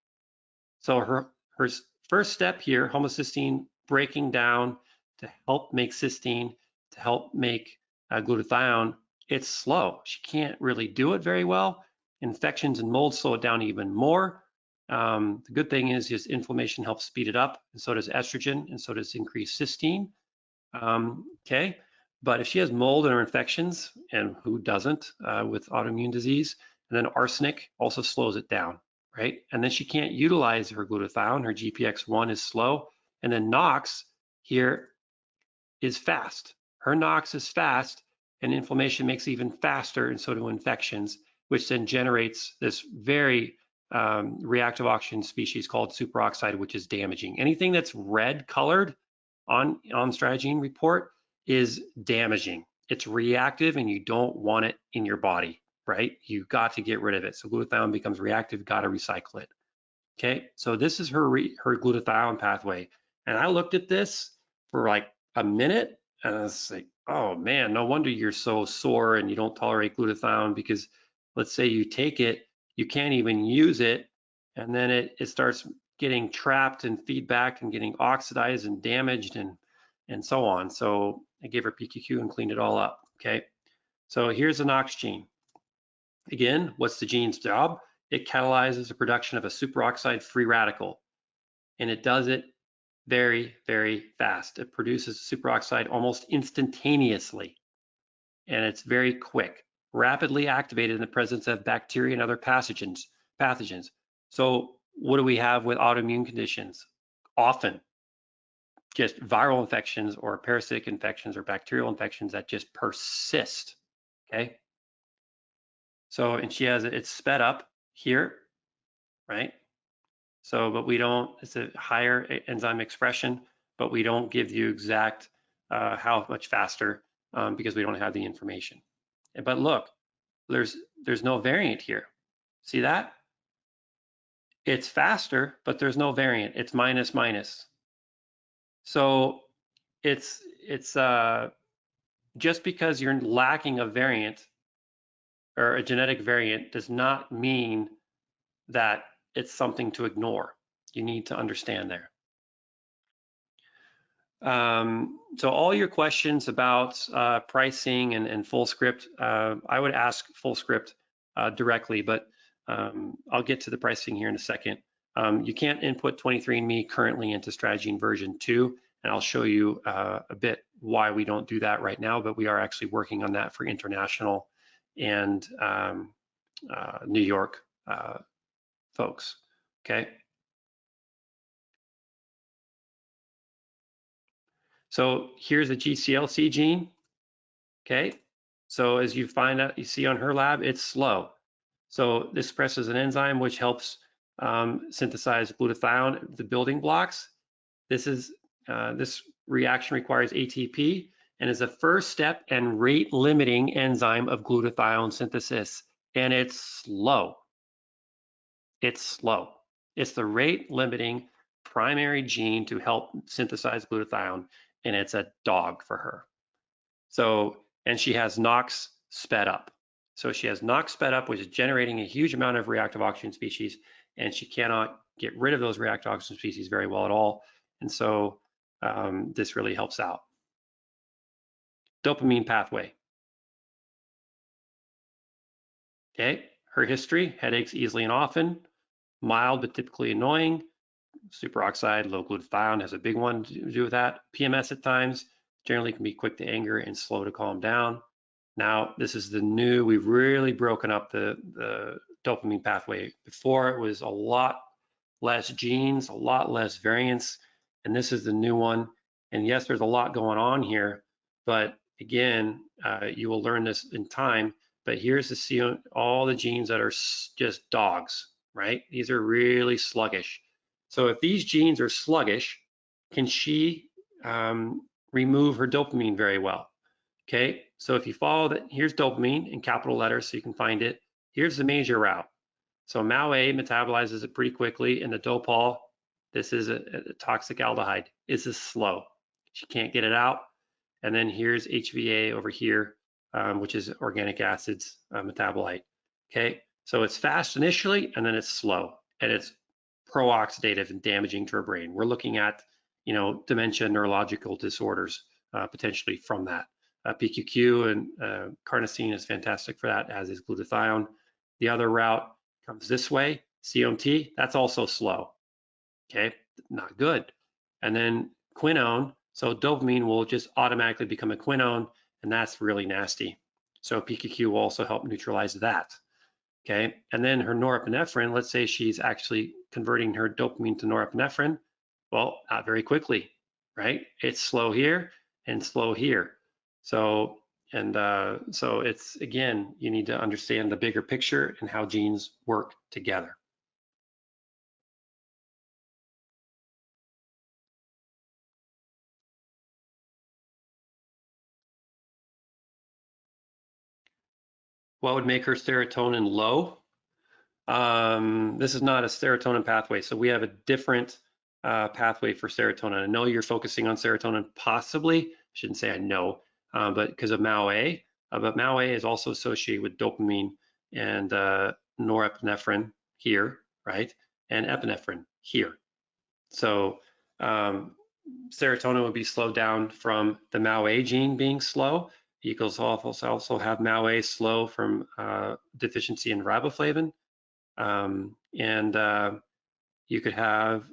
So her first step here, homocysteine breaking down to help make cysteine, to help make glutathione, it's slow. She can't really do it very well. Infections and mold slow it down even more. The good thing is just inflammation helps speed it up, and so does estrogen, and so does increased cysteine. Okay, but if she has mold or infections, and who doesn't with autoimmune disease, and then arsenic also slows it down, right? And then she can't utilize her glutathione. Her GPX1 is slow. And then NOx here is fast. Her NOx is fast, and inflammation makes it even faster, and so do infections, which then generates this very reactive oxygen species called superoxide, which is damaging. Anything that's red colored on StrateGene report is damaging. It's reactive, and you don't want it in your body, right? You got to get rid of it. So glutathione becomes reactive, got to recycle it. Okay, so this is her glutathione pathway. And I looked at this for like a minute, and I was like, oh man, no wonder you're so sore and you don't tolerate glutathione, because let's say you take it, you can't even use it, and then it starts getting trapped in feedback and getting oxidized and damaged and so on. So I gave her PQQ and cleaned it all up. Okay, so here's the NOx gene. Again, what's the gene's job? It catalyzes the production of a superoxide free radical, and it does it very, very fast. It produces superoxide almost instantaneously, and it's very quick, rapidly activated in the presence of bacteria and other pathogens. So what do we have with autoimmune conditions? Often just viral infections or parasitic infections or bacterial infections that just persist, okay? So, and she has it's sped up here, right? So, but we don't, it's a higher enzyme expression, but we don't give you exact how much faster because we don't have the information. But look, there's no variant here. See that? It's faster, but there's no variant. It's minus minus. So it's just because you're lacking a variant or a genetic variant does not mean that it's something to ignore. You need to understand there. So all your questions about pricing and Fullscript, I would ask Fullscript directly, but I'll get to the pricing here in a second. You can't input 23andMe currently into StrateGene version 2, and I'll show you a bit why we don't do that right now, but we are actually working on that for international and New York folks, okay? So here's a GCLC gene, okay? So as you find out, you see on her lab, it's slow. So this suppresses an enzyme which helps synthesize glutathione, the building blocks. This reaction requires ATP and is a first step and rate limiting enzyme of glutathione synthesis. And it's slow. It's slow. It's the rate limiting primary gene to help synthesize glutathione, and it's a dog for her. So, and she has NOx sped up. So she has NOx sped up, which is generating a huge amount of reactive oxygen species, and she cannot get rid of those reactive oxygen species very well at all. And so this really helps out. Dopamine pathway. Okay, her history, headaches easily and often, mild but typically annoying, superoxide, low glutathione has a big one to do with that. PMS at times, generally can be quick to anger and slow to calm down. Now, this is the new, we've really broken up the dopamine pathway. Before it was a lot less genes, a lot less variants, and this is the new one. And yes, there's a lot going on here, but again, you will learn this in time, but here's to see all the genes that are just dogs, right? These are really sluggish. So if these genes are sluggish, can she remove her dopamine very well? Okay, so if you follow that, here's dopamine in capital letters so you can find it. Here's the major route. So MAO-A metabolizes it pretty quickly, and the dopal, this is a toxic aldehyde, is slow. She can't get it out. And then here's HVA over here, which is organic acids metabolite. Okay, so it's fast initially, and then it's slow, and it's pro-oxidative and damaging to her brain. We're looking at, dementia, neurological disorders potentially from that. PQQ and carnosine is fantastic for that, as is glutathione. The other route comes this way, COMT, that's also slow, okay, not good. And then quinone, so dopamine will just automatically become a quinone, and that's really nasty. So PQQ will also help neutralize that, okay? And then her norepinephrine, let's say she's actually converting her dopamine to norepinephrine, well, not very quickly, right? It's slow here and slow here. So, so it's, again, you need to understand the bigger picture and how genes work together. What would make her serotonin low? This is not a serotonin pathway, so we have a different pathway for serotonin. I know you're focusing on serotonin, possibly. I shouldn't say I know, but because of MAO-A. But MAO-A is also associated with dopamine and norepinephrine here, right? And epinephrine here. So serotonin would be slowed down from the MAO-A gene being slow. You could also have MAO-A slow from deficiency in riboflavin. And you could have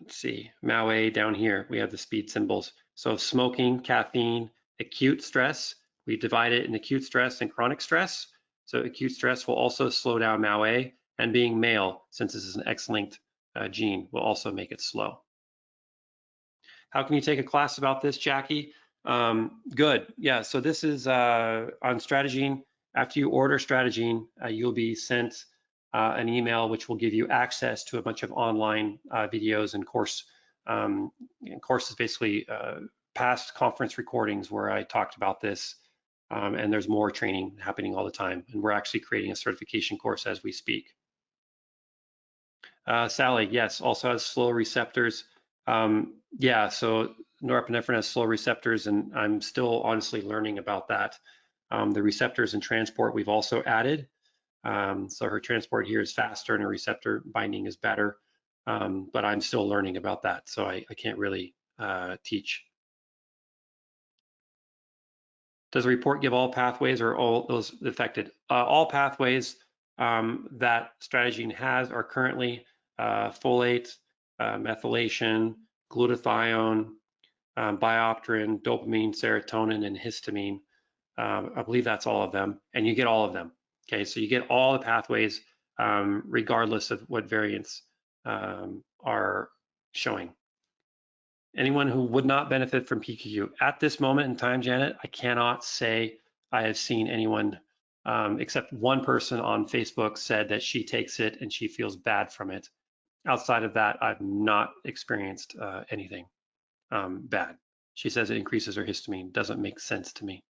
let's see, MAO-A down here, we have the speed symbols. So smoking, caffeine, acute stress, we divide it in acute stress and chronic stress. So acute stress will also slow down MAO-A, and being male, since this is an X-linked gene, will also make it slow. How can you take a class about this, Jackie? Good, yeah, so this is on StrateGene. After you order StrateGene, you'll be sent an email which will give you access to a bunch of online videos and courses, basically past conference recordings where I talked about this, and there's more training happening all the time, and we're actually creating a certification course as we speak. Sally, yes, also has slow receptors. Yeah, so norepinephrine has slow receptors, and I'm still honestly learning about that. The receptors and transport we've also added. So her transport here is faster and her receptor binding is better, but I'm still learning about that, so I can't really teach. Does the report give all pathways or all those affected? All pathways that StrateGene has are currently folate, methylation, glutathione, biopterin, dopamine, serotonin, and histamine. I believe that's all of them, and you get all of them. Okay, so you get all the pathways regardless of what variants are showing. Anyone who would not benefit from PQQ at this moment in time, Janet, I cannot say I have seen anyone except one person on Facebook said that she takes it and she feels bad from it. Outside of that, I've not experienced anything bad. She says it increases her histamine. Doesn't make sense to me.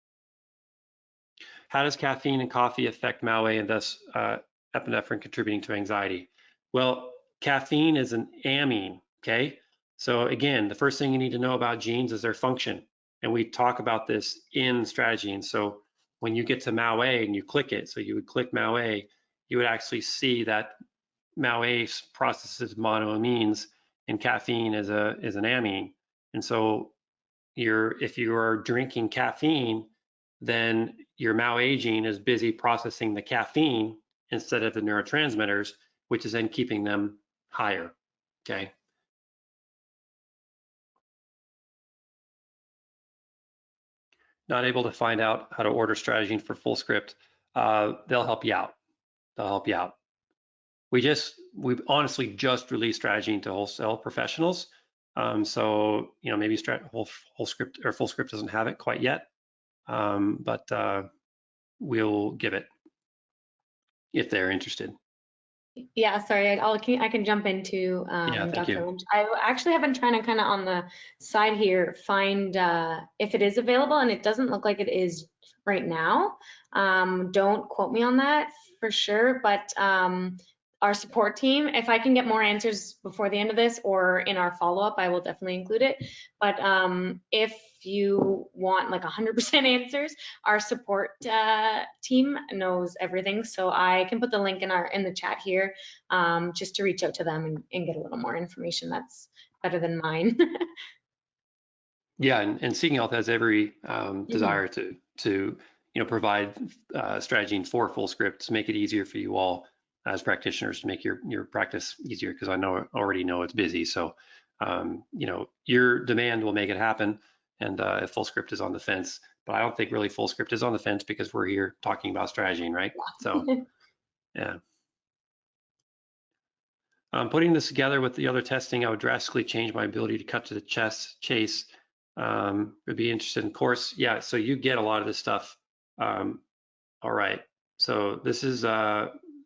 How does caffeine and coffee affect MAO-A and thus epinephrine contributing to anxiety? Well, caffeine is an amine, okay? So again, the first thing you need to know about genes is their function. And we talk about this in StrateGene. So when you get to MAO-A and you click it, so you would click MAO-A, you would actually see that MAO-A processes monoamines and caffeine is an amine. And so if you are drinking caffeine, then your MAO-A gene is busy processing the caffeine instead of the neurotransmitters, which is then keeping them higher, okay? Not able to find out how to order StrateGene for Fullscript. They'll help you out. They'll help you out. We've honestly just released StrateGene to wholesale professionals. So, you know, maybe Fullscript doesn't have it quite yet, but we'll give it if they're interested. Yeah, sorry, I can jump into Yeah, thank Dr. you. Lynch. I actually have been trying to kind of on the side here find if it is available, and it doesn't look like it is right now. Don't quote me on that for sure, but our support team, if I can get more answers before the end of this or in our follow-up, I will definitely include it. But if you want like 100% answers, our support team knows everything. So I can put the link in the chat here just to reach out to them and get a little more information. That's better than mine. Yeah, and Seeking Health has every desire to provide StrateGene for Fullscript to make it easier for you all as practitioners to make your practice easier, because I already know it's busy. So your demand will make it happen, and if Fullscript is on the fence, but I don't think really Fullscript is on the fence because we're here talking about StrateGene, right? So yeah. Putting this together with the other testing, I would drastically change my ability to cut to the chase. Would be interested in course. Yeah, so you get a lot of this stuff. All right, so this is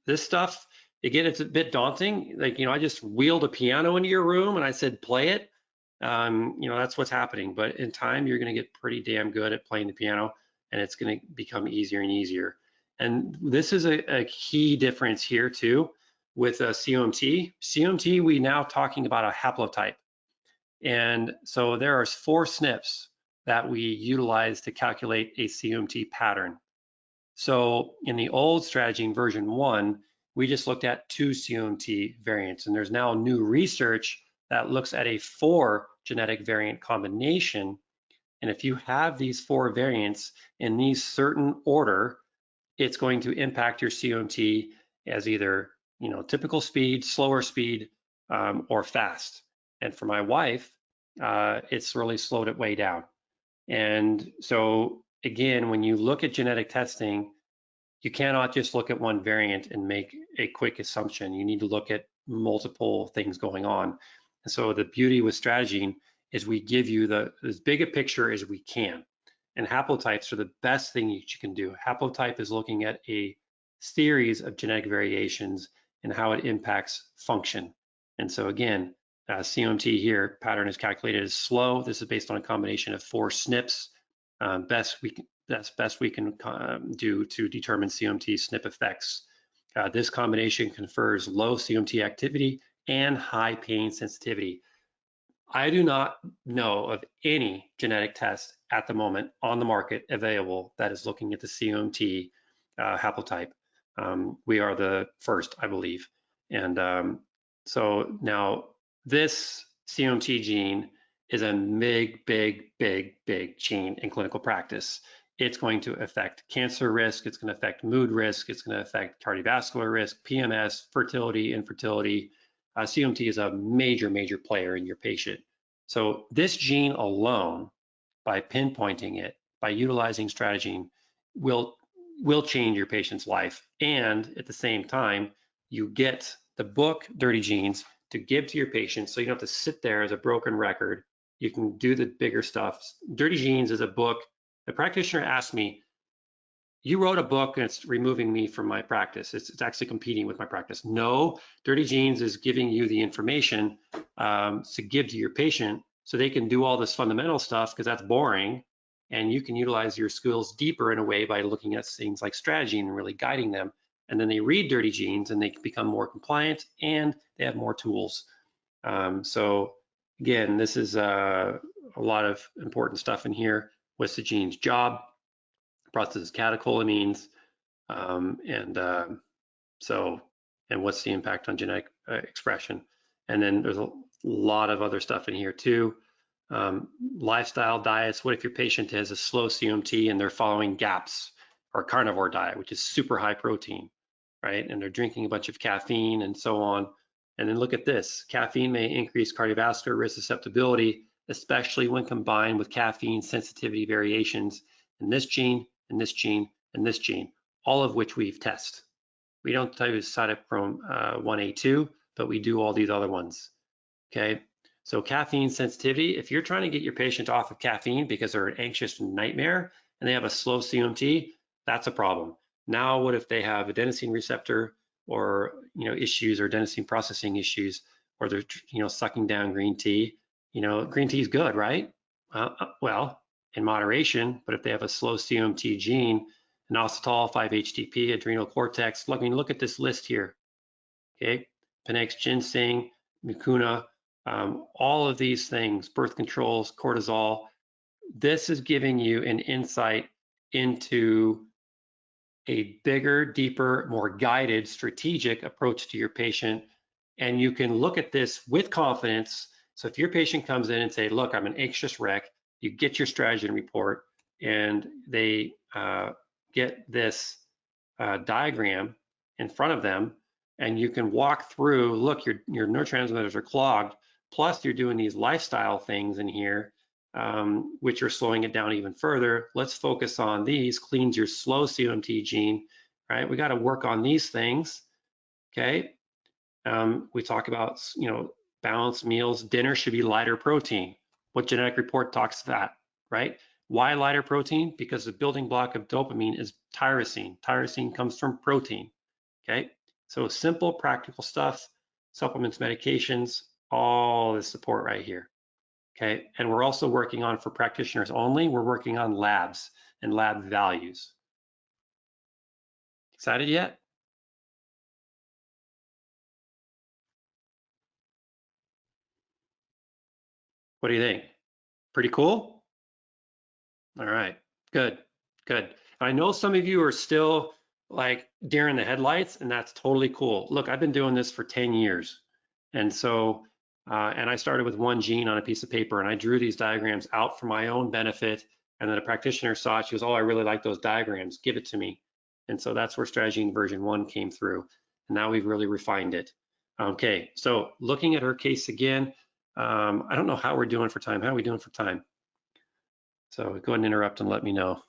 this stuff. Again, it's a bit daunting. Like, I just wheeled a piano into your room and I said, play it. That's what's happening. But in time, you're going to get pretty damn good at playing the piano, and it's going to become easier and easier. And this is a key difference here too with COMT. COMT, we now talking about a haplotype. And so there are 4 SNPs that we utilize to calculate a COMT pattern. So in the old StrateGene version 1, we just looked at 2 COMT variants, and there's now new research that looks at a 4 genetic variant combination. And if you have these 4 variants in these certain order, it's going to impact your COMT as either typical speed, slower speed, or fast. And for my wife, it's really slowed it way down. And so again, when you look at genetic testing, you cannot just look at one variant and make a quick assumption. You need to look at multiple things going on. And so the beauty with StrateGene is we give you as big a picture as we can. And haplotypes are the best thing you can do. Haplotype is looking at a series of genetic variations and how it impacts function. And so again, COMT here, pattern is calculated as slow. This is based on a combination of 4 SNPs. That's best we can do to determine COMT SNP effects. This combination confers low COMT activity and high pain sensitivity. I do not know of any genetic test at the moment on the market available that is looking at the COMT haplotype. We are the first, I believe. And so now this COMT gene is a big gene in clinical practice. It's going to affect cancer risk, it's going to affect mood risk, it's going to affect cardiovascular risk, PMS, fertility, infertility. COMT is a major player in your patient. So this gene alone, by pinpointing it, by utilizing StrateGene, will change your patient's life. And at the same time, you get the book Dirty Genes to give to your patient, so you don't have to sit there as a broken record. You can do the bigger stuff. Dirty Genes is a book. The practitioner asked me, you wrote a book and it's removing me from my practice. It's actually competing with my practice. No, Dirty Genes is giving you the information to give to your patient so they can do all this fundamental stuff, because that's boring. And you can utilize your skills deeper in a way by looking at things like StrateGene and really guiding them. And then they read Dirty Genes and they become more compliant and they have more tools. So again, this is a lot of important stuff in here. What's the gene's job? Processes catecholamines, and what's the impact on genetic expression? And then there's a lot of other stuff in here too. Lifestyle diets. What if your patient has a slow COMT and they're following GAPS or carnivore diet, which is super high protein, right? And they're drinking a bunch of caffeine and so on. And then look at this. Caffeine may increase cardiovascular risk susceptibility, especially when combined with caffeine sensitivity variations in this gene, and this gene, and this gene, all of which we've tested. We don't tell you cytochrome 1A2, but we do all these other ones, okay? So caffeine sensitivity, if you're trying to get your patient off of caffeine because they're an anxious nightmare and they have a slow COMT, that's a problem. Now, what if they have adenosine receptor or issues, or adenosine processing issues, or they're sucking down green tea? Green tea is good, right? Well, in moderation, but if they have a slow COMT gene, inositol, 5-HTP, adrenal cortex, look at this list here, okay? Panax, ginseng, mucuna, all of these things, birth controls, cortisol. This is giving you an insight into a bigger, deeper, more guided, strategic approach to your patient. And you can look at this with confidence. So if your patient comes in and say, look, I'm an anxious wreck, you get your StrateGene report and they get this diagram in front of them, and you can walk through, look, your neurotransmitters are clogged, plus you're doing these lifestyle things in here, which are slowing it down even further. Let's focus on these. Cleans your slow COMT gene, right? We got to work on these things, okay? We talk about, balanced meals. Dinner should be lighter protein. What genetic report talks to that, right? Why lighter protein? Because the building block of dopamine is tyrosine. Tyrosine comes from protein, okay? So simple, practical stuff, supplements, medications, all this support right here, okay? And we're also working on, for practitioners only, we're working on labs and lab values. Excited yet? What do you think? Pretty cool? All right, good. I know some of you are still like deer in the headlights, and that's totally cool. Look, I've been doing this for 10 years. And so, and I started with one gene on a piece of paper, and I drew these diagrams out for my own benefit. And then a practitioner saw it, she goes, oh, I really like those diagrams, give it to me. And so that's where StrateGene version 1 came through. And now we've really refined it. Okay, so looking at her case again, I don't know how we're doing for time. How are we doing for time? So go ahead and interrupt and let me know.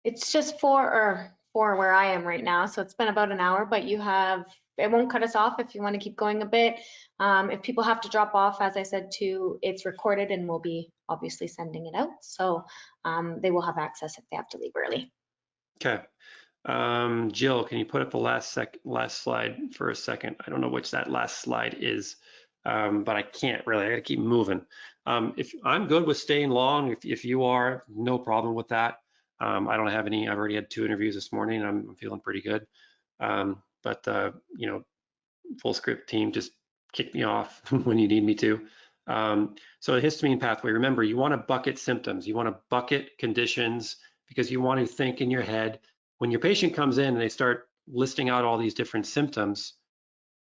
It's just 4 where I am right now, so it's been about an hour, but it won't cut us off if you want to keep going a bit. If people have to drop off, as I said too, it's recorded and we'll be obviously sending it out, so they will have access if they have to leave early. Okay. Jill, can you put up the last slide for a second? I don't know which that last slide is, but I can't really. I gotta keep moving. If I'm good with staying long, if you are, no problem with that. I don't have any. I've already had 2 interviews this morning. I'm feeling pretty good. But you know, Fullscript team, just kick me off when you need me to. So a histamine pathway. Remember, you want to bucket symptoms. You want to bucket conditions because you want to think in your head. When your patient comes in and they start listing out all these different symptoms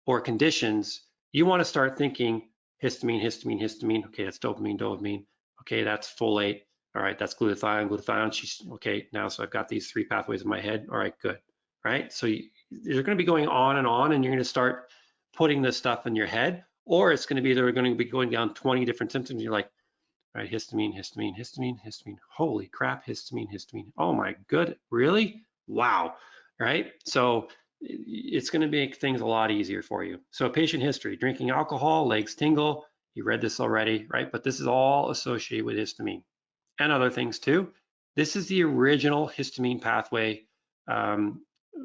or conditions, you want to start thinking histamine, histamine, histamine. Okay, that's dopamine, dopamine. Okay, that's folate. All right, that's glutathione, glutathione. She's okay now. So I've got these 3 pathways in my head. All right, good. Right. So you're going to be going on, and you're going to start putting this stuff in your head, or it's going to be they're going to be going down 20 different symptoms. You're like, all right, histamine, histamine, histamine, histamine. Holy crap, histamine, histamine. Oh my good, really? Wow. Right. So it's going to make things a lot easier for you. So patient history: drinking alcohol, legs tingle. You read this already, right? But this is all associated with histamine and other things too. This is the original histamine pathway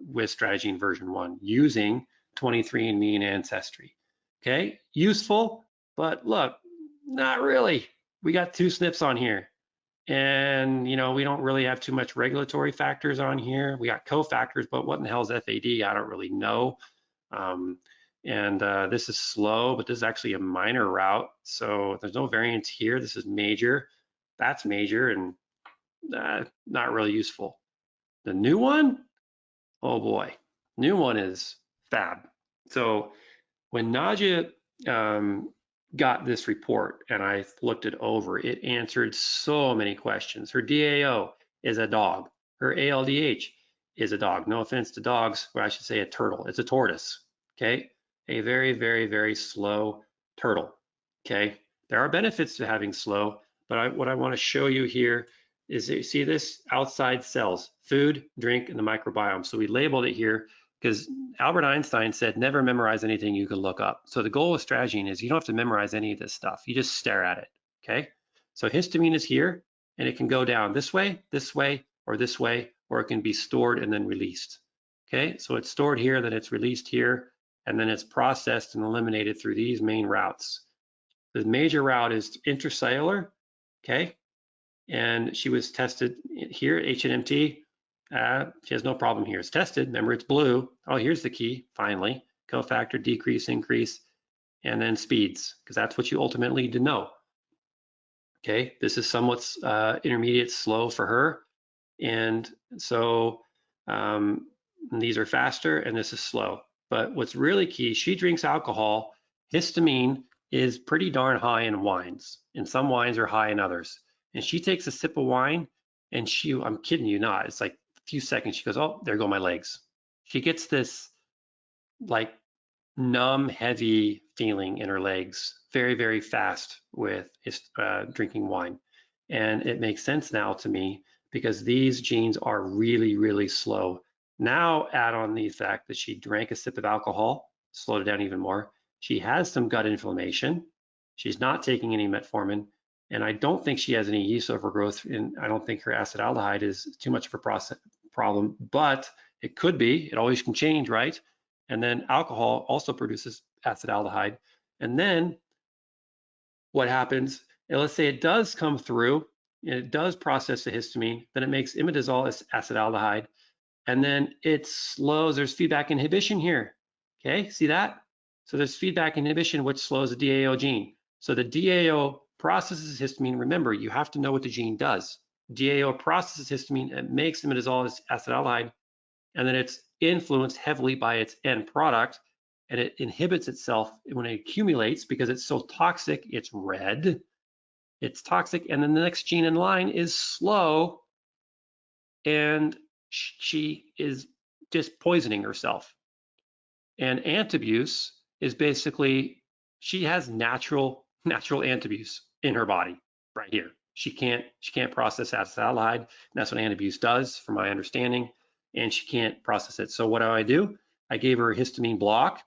with StrateGene version 1 using 23andMe and Ancestry. Okay, useful, but look, not really. We got 2 SNPs on here, and you know we don't really have too much regulatory factors on here. We got cofactors, but what in the hell is FAD? I don't really know. And this is slow, but this is actually a minor route, so there's no variance here. This is major, that's major, and not really useful. The new one, oh boy, new one is fab. So when Nadia got this report and I looked it over, it answered so many questions. Her DAO is a dog. Her ALDH is a dog. No offense to dogs, but I should say a turtle. It's a tortoise, okay? A very, very, very slow turtle, okay? There are benefits to having slow, but what I want to show you here is you see this outside cells, food, drink, and the microbiome. So we labeled it here because Albert Einstein said, never memorize anything you can look up. So the goal with StrateGene is you don't have to memorize any of this stuff. You just stare at it, okay? So histamine is here, and it can go down this way, or this way, or it can be stored and then released, okay? So it's stored here, then it's released here, and then it's processed and eliminated through these main routes. The major route is intracellular, okay? And she was tested here at HNMT. She has no problem here. It's tested. Remember, it's blue. Oh, here's the key, finally. Cofactor, decrease, increase, and then speeds, because that's what you ultimately need to know. Okay, this is somewhat intermediate slow for her. And so these are faster, and this is slow. But what's really key, she drinks alcohol. Histamine is pretty darn high in wines, and some wines are high in others. And she takes a sip of wine, and I'm kidding you not, it's like a few seconds, she goes, oh, there go my legs. She gets this like numb, heavy feeling in her legs very, very fast with drinking wine. And it makes sense now to me because these genes are really, really slow. Now add on the fact that she drank a sip of alcohol, slowed it down even more. She has some gut inflammation. She's not taking any metformin. And I don't think she has any yeast overgrowth. And I don't think her acetaldehyde is too much of a problem, but it could be. It always can change, right? And then alcohol also produces acetaldehyde. And then what happens, and let's say it does come through, and it does process the histamine, then it makes imidazole as acetaldehyde, and then it slows, there's feedback inhibition here, okay, see that? So there's feedback inhibition, which slows the DAO gene. So the DAO processes histamine. Remember, you have to know what the gene does. DAO processes histamine, and makes imidazole as acetaldehyde, and then it's influenced heavily by its end product, and it inhibits itself when it accumulates because it's so toxic. It's red, it's toxic, and then the next gene in line is slow, and she is just poisoning herself. And antabuse is basically she has natural antabuse in her body right here. She can't process acetaldehyde, and that's what antabuse does, from my understanding, and she can't process it. So what do? I gave her a histamine block,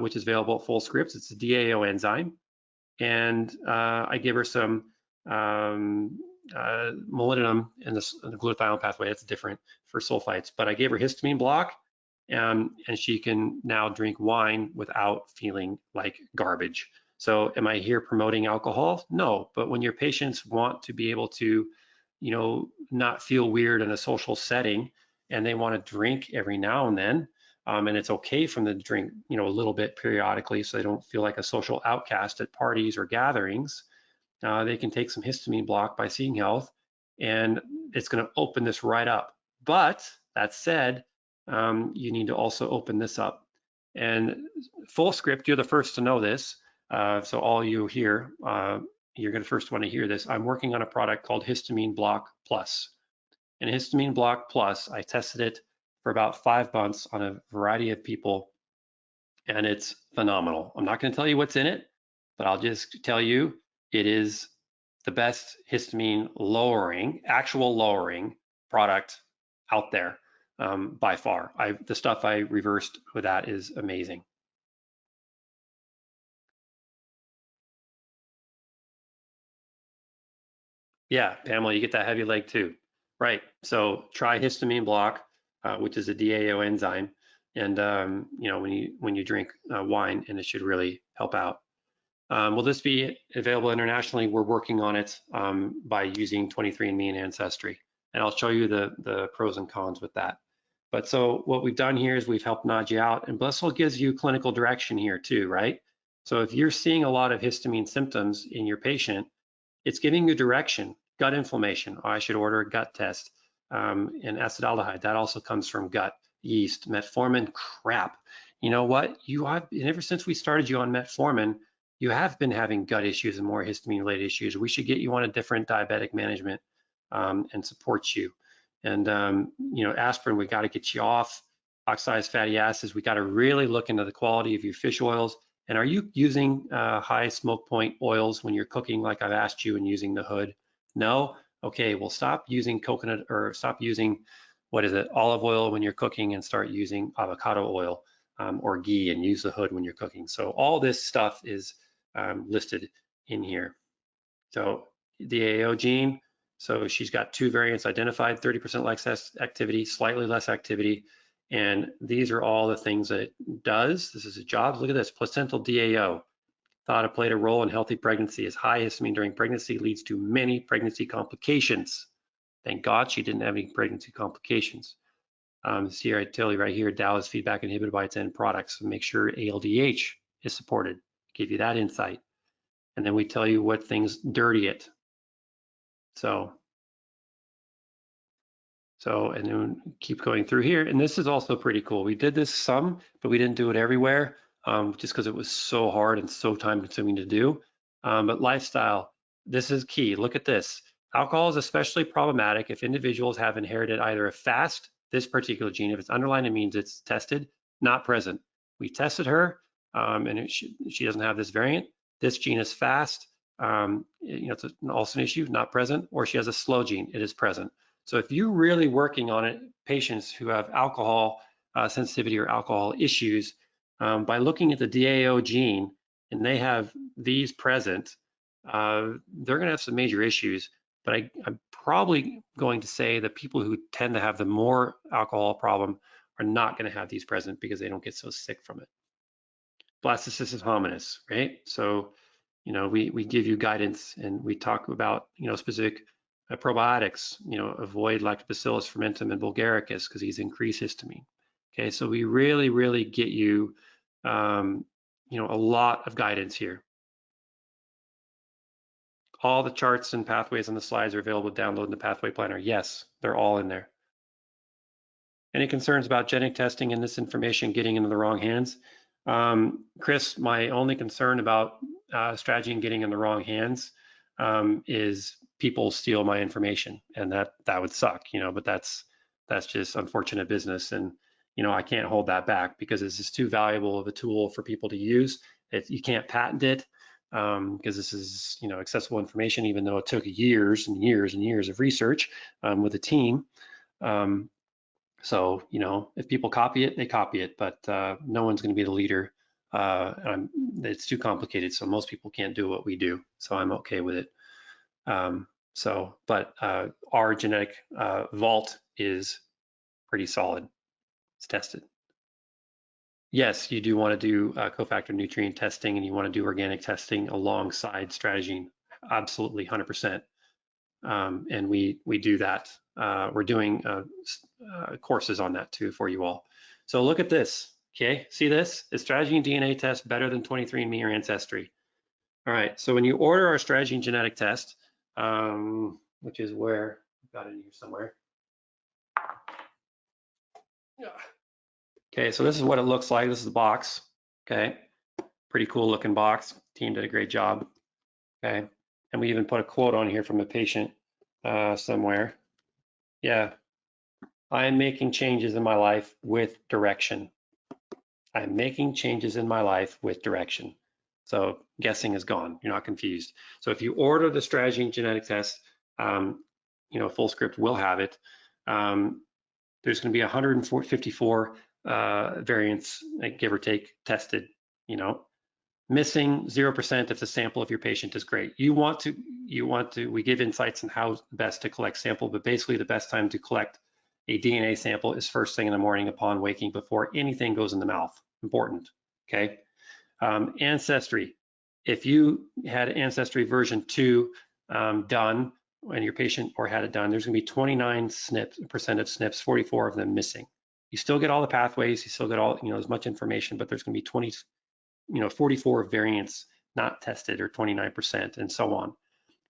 which is available at Fullscript. It's a DAO enzyme, and I gave her some molybdenum in the glutathione pathway. That's different for sulfites, but I gave her histamine block, and she can now drink wine without feeling like garbage. So am I here promoting alcohol? No, but when your patients want to be able to, not feel weird in a social setting, and they want to drink every now and then, and it's okay for them to drink, a little bit periodically, so they don't feel like a social outcast at parties or gatherings, they can take some histamine block by Seeing Health, and it's going to open this right up. But that said, you need to also open this up. And Fullscript, you're the first to know this. So all you here, you're going to first want to hear this. I'm working on a product called Histamine Block Plus. And Histamine Block Plus, I tested it for about 5 months on a variety of people, and it's phenomenal. I'm not going to tell you what's in it, but I'll just tell you it is the best histamine lowering, actual lowering product out there by far. The stuff I reversed with that is amazing. Yeah, Pamela, you get that heavy leg too. Right, so try histamine block, which is a DAO enzyme. And when you drink wine, and it should really help out. Will this be available internationally? We're working on it by using 23andMe and Ancestry, and I'll show you the pros and cons with that. But so what we've done here is we've helped nod you out, and Blissful gives you clinical direction here too, right? So if you're seeing a lot of histamine symptoms in your patient, it's giving you direction. Gut inflammation, I should order a gut test. And acetaldehyde, that also comes from gut. Yeast, metformin, crap. You know what? And ever since we started you on metformin, you have been having gut issues and more histamine-related issues. We should get you on a different diabetic management and support you. And aspirin, we got to get you off. Oxidized fatty acids, we got to really look into the quality of your fish oils. And are you using high smoke point oils when you're cooking, like I've asked you, and using the hood? No? Okay, well, stop using coconut, or stop using, olive oil when you're cooking, and start using avocado oil or ghee, and use the hood when you're cooking. So all this stuff is listed in here. So the AO gene, so she's got 2 variants identified, 30% less activity, slightly less activity. And these are all the things that it does. This is a job. Look at this, placental DAO. Thought it played a role in healthy pregnancy, as high histamine during pregnancy leads to many pregnancy complications. Thank God she didn't have any pregnancy complications. See here, I tell you right here, DAO is feedback inhibited by its end products. So make sure ALDH is supported. Give you that insight. And then we tell you what things dirty it. And then keep going through here. And this is also pretty cool. We did this some, but we didn't do it everywhere just because it was so hard and so time consuming to do. But lifestyle, this is key. Look at this. Alcohol is especially problematic if individuals have inherited either a FAST, this particular gene, if it's underlined, it means it's tested, not present. We tested her and she doesn't have this variant. This gene is FAST. It's also an issue, not present, or she has a slow gene, it is present. So if you're really working on it, patients who have alcohol sensitivity or alcohol issues, by looking at the DAO gene, and they have these present, they're going to have some major issues. But I'm probably going to say that people who tend to have the more alcohol problem are not going to have these present because they don't get so sick from it. Blastocystis hominis, right? So, we give you guidance, and we talk about, specific probiotics, avoid Lactobacillus fermentum and bulgaricus because these increase histamine. Okay, so we really, really get you, a lot of guidance here. All the charts and pathways on the slides are available to download in the Pathway Planner. Yes, they're all in there. Any concerns about genetic testing and this information getting into the wrong hands? Chris, my only concern about StrateGene getting in the wrong hands is people steal my information, and that would suck, but that's just unfortunate business. And I can't hold that back because this is too valuable of a tool for people to use. You can't patent it because this is, accessible information, even though it took years and years and years of research with a team. So, if people copy it, they copy it, but no one's going to be the leader. It's too complicated, so most people can't do what we do. So I'm okay with it. But our genetic vault is pretty solid. It's tested. Yes, you do want to do cofactor nutrient testing, and you want to do organic testing alongside StrateGene. Absolutely, 100%. And we do that. We're doing courses on that too for you all. So look at this. Okay, see this? Is StrateGene DNA test better than 23andMe or Ancestry? All right. So when you order our StrateGene genetic test, which is where I've got it in here somewhere. Okay, so this is what it looks like. This is the box. Okay, pretty cool looking box. Team did a great job. Okay, and we even put a quote on here from a patient somewhere. Yeah, I'm making changes in my life with direction. I'm making changes in my life with direction. So guessing is gone. You're not confused. So if you order the StrateGene genetic test, Fullscript will have it. There's going to be 154 variants, give or take, tested. Missing 0% if the sample of your patient is great. We give insights on how best to collect sample, but basically the best time to collect a DNA sample is first thing in the morning upon waking before anything goes in the mouth. Important, okay? Ancestry. If you had Ancestry version 2 done and your patient or had it done, there's going to be 29% of SNPs, 44 of them missing. You still get all the pathways, you still get all, as much information, but there's going to be 44 variants not tested, or 29%, and so on.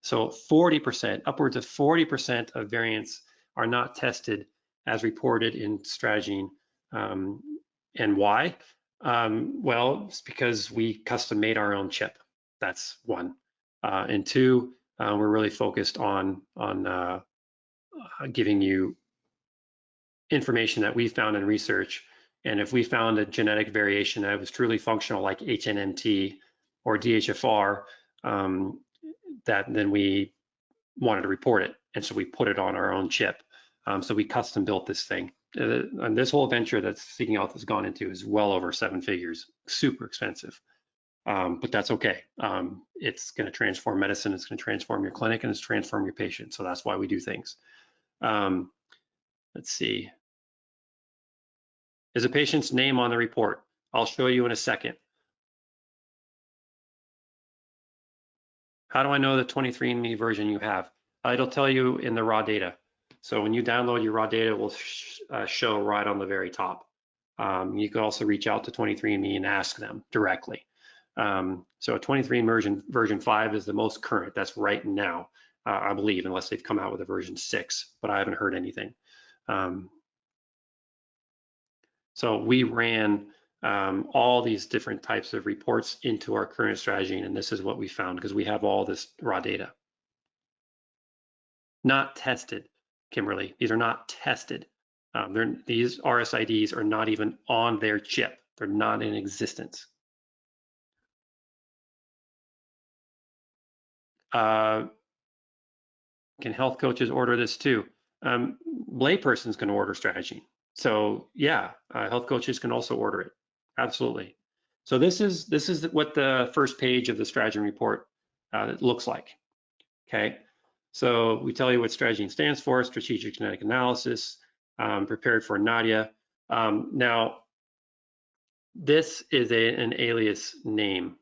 So 40%, upwards of 40% of variants are not tested as reported in StrateGene. And why? Well, it's because we custom made our own chip. That's one. And two, we're really focused on giving you information that we found in research. And if we found a genetic variation that was truly functional, like HNMT or DHFR, then we wanted to report it. And so we put it on our own chip. So we custom built this thing. And this whole venture that Seeking Health has gone into is well over 7 figures, super expensive. But that's okay. It's going to transform medicine, it's going to transform your clinic, and it's transform your patient. So that's why we do things. Let's see. Is a patient's name on the report? I'll show you in a second. How do I know the 23andMe version you have? It'll tell you in the raw data. So when you download your raw data, it will show right on the very top. You can also reach out to 23andMe and ask them directly. So a 23andMe version 5 is the most current. That's right now, I believe, unless they've come out with a version 6, but I haven't heard anything. So we ran all these different types of reports into our current StrateGene, and this is what we found because we have all this raw data. Not tested, Kimberly. These are not tested. These RSIDs are not even on their chip. They're not in existence. Can health coaches order this too? Laypersons can order StrateGene. So yeah, health coaches can also order it. Absolutely. So this is what the first page of the StrateGene report looks like. Okay. So we tell you what StrateGene stands for: Strategic Genetic Analysis, prepared for Nadia. Now, this is an alias name,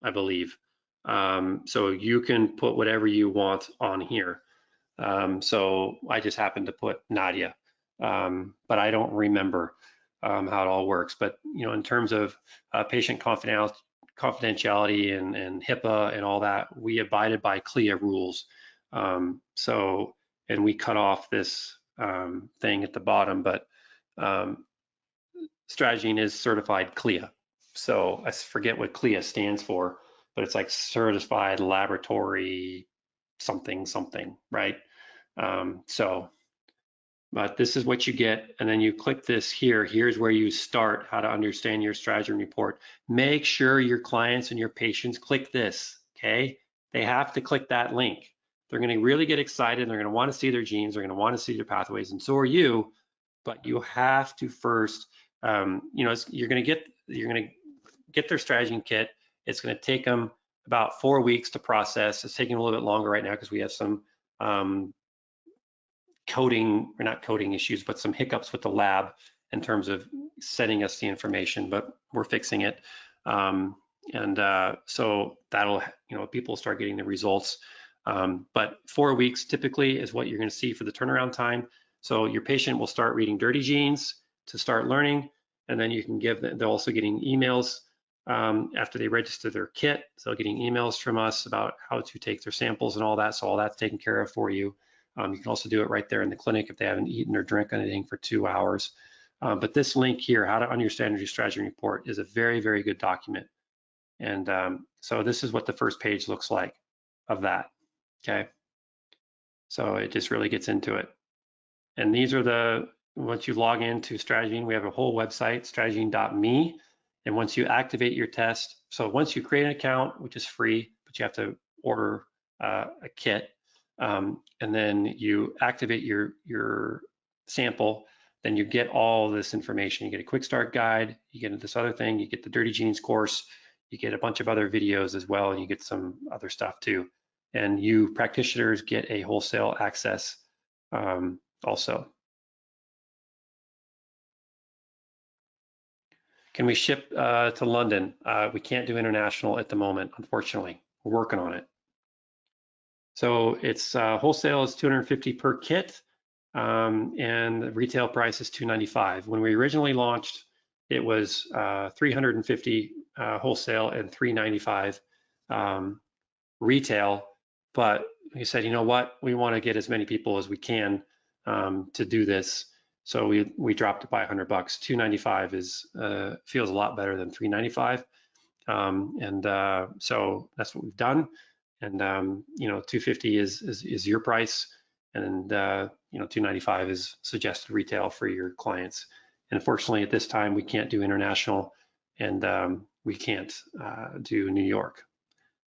I believe. So you can put whatever you want on here. So I just happened to put Nadia, but I don't remember how it all works. But in terms of patient confidentiality and HIPAA and all that, we abided by CLIA rules. And we cut off this thing at the bottom, but StrateGene is certified CLIA. So I forget what CLIA stands for, but it's like Certified Laboratory something, right? So But this is what you get, and then you click this here. Here's where you start how to understand your StrateGene report. Make sure your clients and your patients click this, okay? They have to click that link. They're gonna really get excited. They're gonna wanna see their genes. They're gonna wanna see their pathways, and so are you, but you have to first, you're gonna get their StrateGene kit. It's gonna take them about 4 weeks to process. It's taking a little bit longer right now because we have some coding, or not coding issues, but some hiccups with the lab in terms of sending us the information, but we're fixing it. So that'll, people start getting the results. But 4 weeks typically is what you're going to see for the turnaround time. So your patient will start reading dirty genes to start learning, and then you can give them, they're also getting emails after they register their kit. So getting emails from us about how to take their samples and all that. So all that's taken care of for you. You can also do it right there in the clinic if they haven't eaten or drank anything for 2 hours. But this link here, how to understand your StrateGene report, is a very, very good document. And so this is what the first page looks like of that, okay? So it just really gets into it. And these are once you log into StrateGene, we have a whole website, strategene.me. And once you activate your test, so once you create an account, which is free, but you have to order a kit, and then you activate your sample, then you get all this information. You get a quick start guide, you get this other thing, you get the Dirty Genes course, you get a bunch of other videos as well, and you get some other stuff too. And you practitioners get a wholesale access also. Can we ship to London? We can't do international at the moment, unfortunately. We're working on it. So it's wholesale is $250 per kit, and the retail price is $295. When we originally launched, it was $350 wholesale and $395 retail. But we said, you know what? We want to get as many people as we can to do this. So we dropped it by $100. $295 is feels a lot better than $395, so that's what we've done. And $250 is your price, and $295 is suggested retail for your clients. And unfortunately, at this time, we can't do international, and we can't do New York.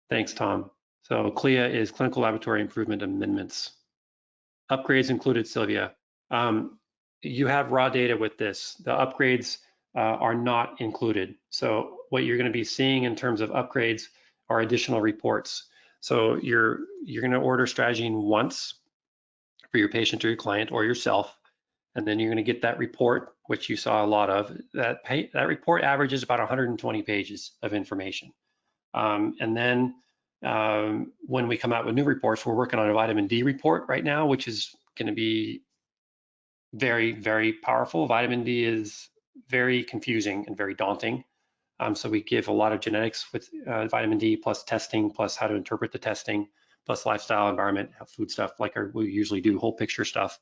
Thanks, Tom. So CLIA is clinical laboratory improvement amendments. Upgrades included, Sylvia. You have raw data with this. The upgrades are not included. So what you're going to be seeing in terms of upgrades are additional reports. So you're going to order StrateGene once for your patient or your client or yourself, and then you're going to get that report, which you saw a lot of. That report averages about 120 pages of information. And then when we come out with new reports, we're working on a vitamin D report right now, which is going to be very, very powerful. Vitamin D is very confusing and very daunting. So we give a lot of genetics with vitamin D, plus testing, plus how to interpret the testing, plus lifestyle, environment, food stuff, like we usually do, whole picture stuff.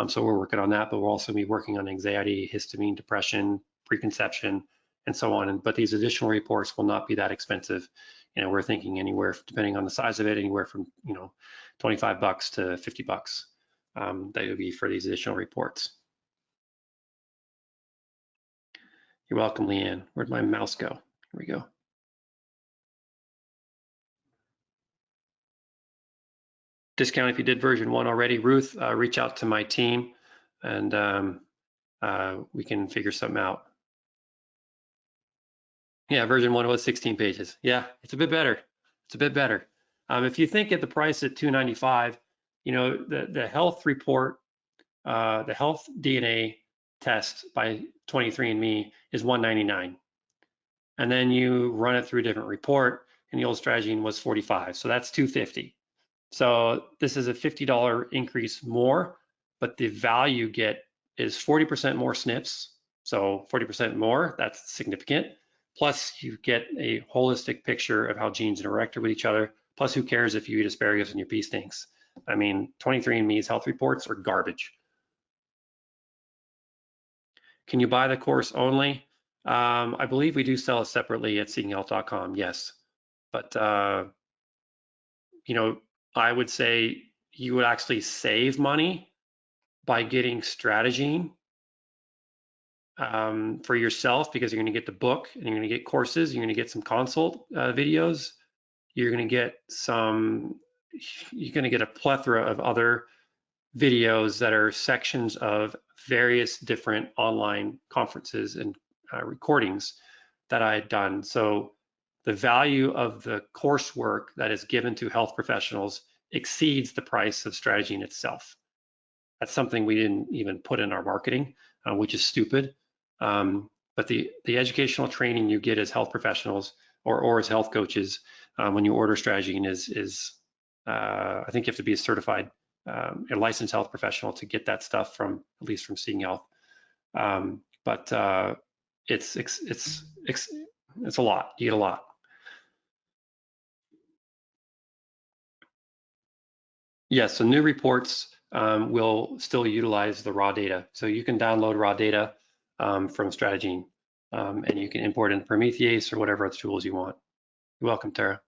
So we're working on that, but we'll also be working on anxiety, histamine, depression, preconception, and so on. But these additional reports will not be that expensive. We're thinking anywhere, depending on the size of it, anywhere from $25 to $50. That would be for these additional reports. You're welcome, Leanne. Where'd my mouse go? Here we go. Discount if you did version 1 already. Ruth, reach out to my team, and we can figure something out. Yeah, version 1 was 16 pages. Yeah, it's a bit better. It's a bit better. If you think at the price at $295, the health report, the health DNA test by 23andMe is $199. And then you run it through a different report, and the old StrateGene was $45. So that's $250. So this is a $50 increase more, but the value you get is 40% more SNPs. So 40% more, that's significant. Plus you get a holistic picture of how genes interact with each other. Plus, who cares if you eat asparagus and your pee stinks? I mean, 23andMe's health reports are garbage. Can you buy the course only? I believe we do sell it separately at seekinghealth.com, yes. But, I would say you would actually save money by getting StrateGene for yourself, because you're going to get the book and you're going to get courses, you're going to get some consult videos, you're going to get a plethora of other videos that are sections of various different online conferences and recordings that I had done. So the value of the coursework that is given to health professionals exceeds the price of StrateGene itself. That's something we didn't even put in our marketing, which is stupid. But the educational training you get as health professionals or as health coaches when you order StrateGene is I think you have to be a certified, a licensed health professional to get that stuff from, at least from Seeing Health. But it's a lot. You get a lot. Yes, so new reports will still utilize the raw data. So you can download raw data from StrateGene, and you can import in Prometheus or whatever other tools you want. You're welcome, Tara.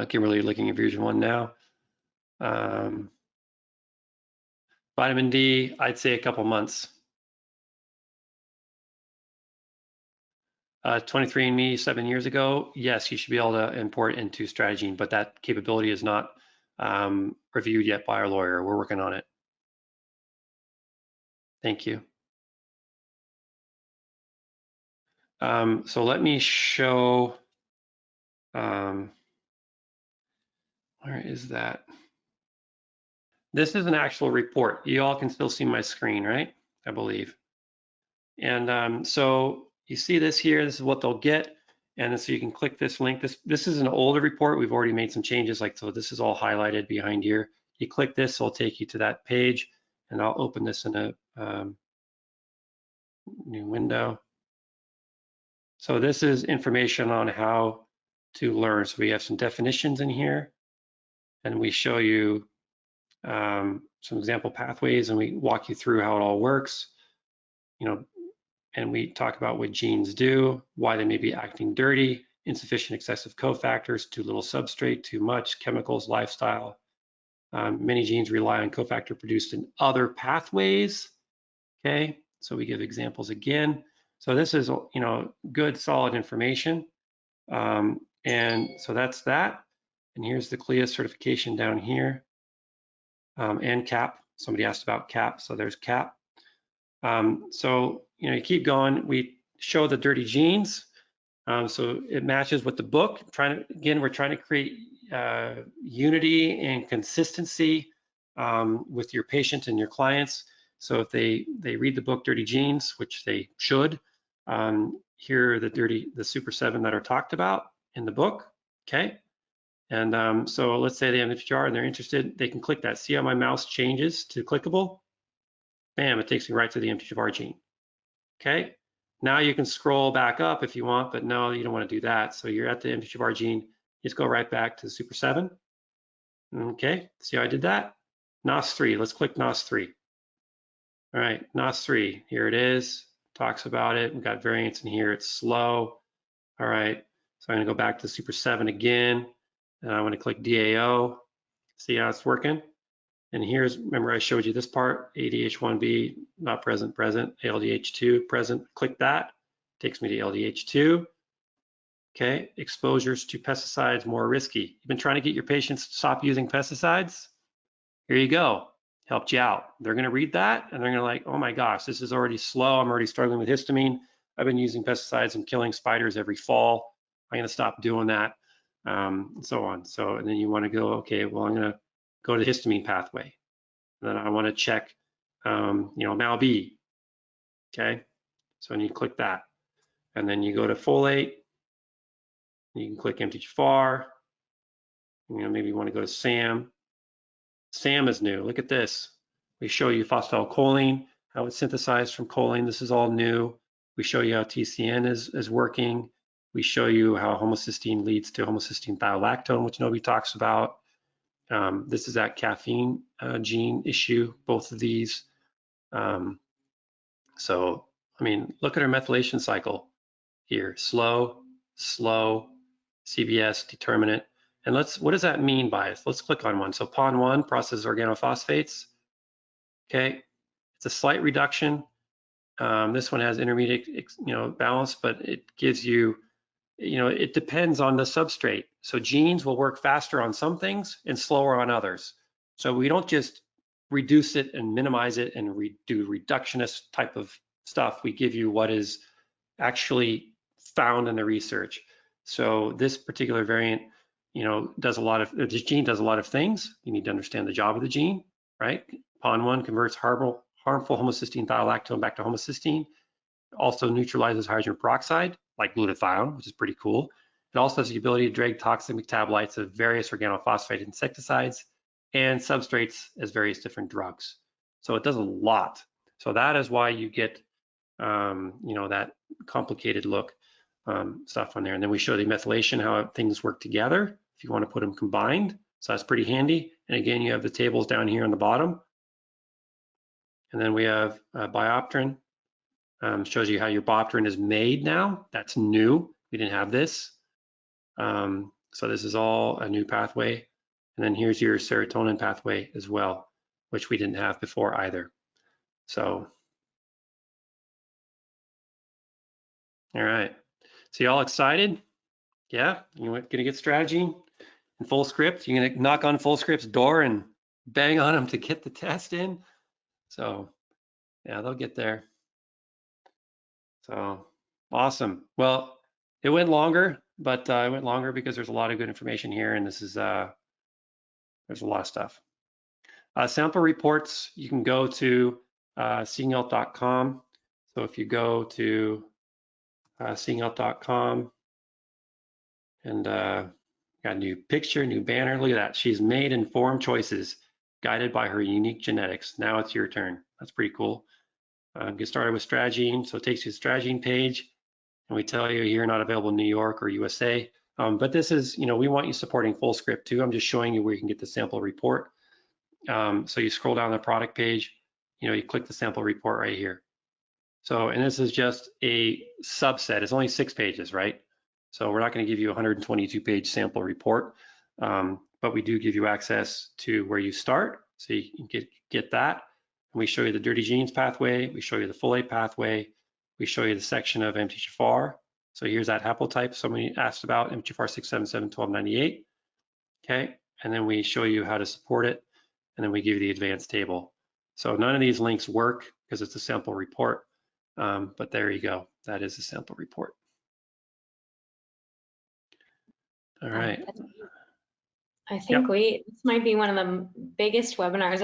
Kimberly, looking at version 1 now. Vitamin D, I'd say a couple months. 23andMe 7 years ago, yes, you should be able to import into StrateGene, but that capability is not reviewed yet by our lawyer. We're working on it. Thank you. So let me show, where is that? This is an actual report. You all can still see my screen, right? I believe. And so you see this here, this is what they'll get. And so you can click this link. This is an older report. We've already made some changes, like, so this is all highlighted behind here. You click this, it'll take you to that page, and I'll open this in a new window. So this is information on how to learn. So we have some definitions in here, and we show you some example pathways, and we walk you through how it all works. You know, and we talk about what genes do, why they may be acting dirty, insufficient excessive cofactors, too little substrate, too much, chemicals, lifestyle. Many genes rely on cofactor produced in other pathways. Okay, so we give examples again. So this is, you know, good, solid information. And so that's that. And here's the CLIA certification down here, and CAP. Somebody asked about CAP, so there's CAP. So, you know, you keep going. We show the dirty genes. So it matches with the book. We're trying to create unity and consistency with your patient and your clients. So if they read the book Dirty Genes, which they should, here are the Super 7 that are talked about in the book, okay? And so let's say they have an FTR and they're interested, they can click that. See how my mouse changes to clickable? Bam, it takes me right to the MTHFR gene. Okay, now you can scroll back up if you want, but no, you don't want to do that. So you're at the MTHFR gene, just go right back to the Super 7. Okay, see how I did that? NOS3, let's click NOS3. All right, NOS3, here it is, talks about it. We've got variants in here, it's slow. All right, so I'm gonna go back to Super 7 again, and I want to click DAO, see how it's working. And here's, remember I showed you this part, ADH1B, not present, present, ALDH2, present, click that, takes me to LDH2. Okay, exposures to pesticides more risky. You've been trying to get your patients to stop using pesticides? Here you go, helped you out. They're gonna read that and they're gonna like, oh my gosh, this is already slow, I'm already struggling with histamine. I've been using pesticides and killing spiders every fall. I'm gonna stop doing that, and so on. So, and then you wanna go, okay, well, I'm gonna go to the histamine pathway. And then I want to check, you know, MAL-B. Okay, so then you click that, and then you go to folate. You can click MTHFR. You know, maybe you want to go to SAM. SAM is new. Look at this. We show you phosphatidylcholine, how it's synthesized from choline. This is all new. We show you how TCN is working. We show you how homocysteine leads to homocysteine thiolactone, which nobody talks about. This is that caffeine gene issue, both of these. So, I mean, look at our methylation cycle here. Slow, slow, CBS, determinate. And what does that mean by it? Let's click on one. So PON1, processed organophosphates. Okay, it's a slight reduction. This one has intermediate, balance, but it gives you, it depends on the substrate. So genes will work faster on some things and slower on others. So we don't just reduce it and minimize it and do reductionist type of stuff. We give you what is actually found in the research. So this particular variant, this gene does a lot of things. You need to understand the job of the gene, right? PON1 converts harmful homocysteine thiolactone back to homocysteine. It also neutralizes hydrogen peroxide, like glutathione, which is pretty cool. It also has the ability to drag toxic metabolites of various organophosphate insecticides and substrates as various different drugs. So it does a lot. So that is why you get, that complicated look stuff on there. And then we show the methylation, how things work together if you want to put them combined. So that's pretty handy. And again, you have the tables down here on the bottom. And then we have biopterin. Shows you how your biopterin is made now. That's new. We didn't have this. So this is all a new pathway. And then here's your serotonin pathway as well, which we didn't have before either. So, all right. So you all excited? Yeah, you're gonna get StrateGene and Fullscript. You're gonna knock on Fullscript's door and bang on them to get the test in. So yeah, they'll get there. So awesome. Well, it went longer, but it went longer because there's a lot of good information here, and this is there's a lot of stuff. Sample reports, you can go to seeinghealth.com. So if you go to seeinghealth.com and got a new picture, new banner. Look at that. She's made informed choices guided by her unique genetics. Now it's your turn. That's pretty cool. Get started with StrateGene. So it takes you to the StrateGene page, and we tell you you're not available in New York or USA. But this is, we want you supporting Fullscript too. I'm just showing you where you can get the sample report. So you scroll down the product page, you click the sample report right here. So, and this is just a subset. It's only 6 pages, right? So we're not going to give you a 122-page sample report, but we do give you access to where you start, so you can get that. And we show you the dirty genes pathway. We show you the folate pathway. We show you the section of MTHFR. So here's that haplotype somebody asked about, MTHFR 677-1298. Okay, and then we show you how to support it, and then we give you the advanced table. So none of these links work because it's a sample report, but there you go. That is a sample report. All right. I think this might be one of the biggest webinars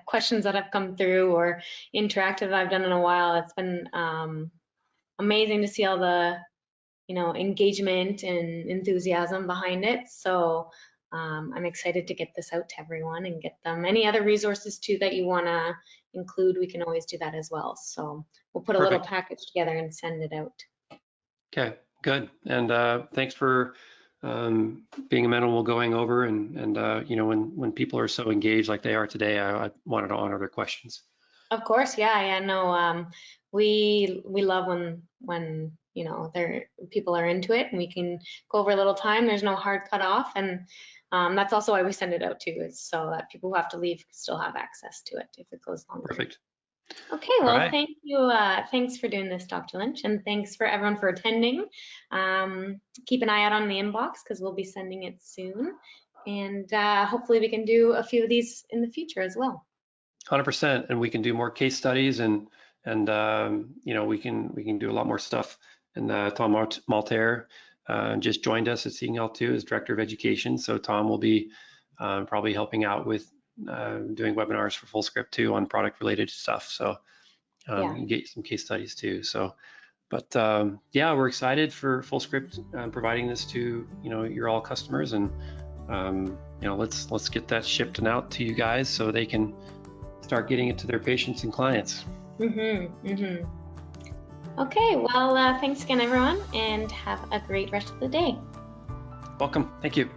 questions that have come through or interactive I've done in a while. It's been amazing to see all the, engagement and enthusiasm behind it. So I'm excited to get this out to everyone and get them any other resources too that you want to include. We can always do that as well. So we'll put a little package together and send it out. Okay, good. And thanks for being amenable going over, and when people are so engaged like they are today, I wanted to honor their questions. Of course, yeah, no, we love when people are into it, and we can go over a little time. There's no hard cut off, and that's also why we send it out too, is so that people who have to leave still have access to it if it goes longer. Perfect. Okay, well, Thank you. Thanks for doing this, Dr. Lynch, and thanks for everyone for attending. Keep an eye out on the inbox because we'll be sending it soon, and hopefully we can do a few of these in the future as well. 100%, and we can do more case studies, and we can do a lot more stuff. And Tom Maltaire just joined us at Seeing Health too as Director of Education. So Tom will be probably helping out with doing webinars for Fullscript too on product related stuff. So you can get some case studies too. So, but yeah, we're excited for Fullscript providing this to your all customers, and let's get that shipped and out to you guys so they can start getting it to their patients and clients. Okay, well, thanks again, everyone, and have a great rest of the day. Welcome. Thank you.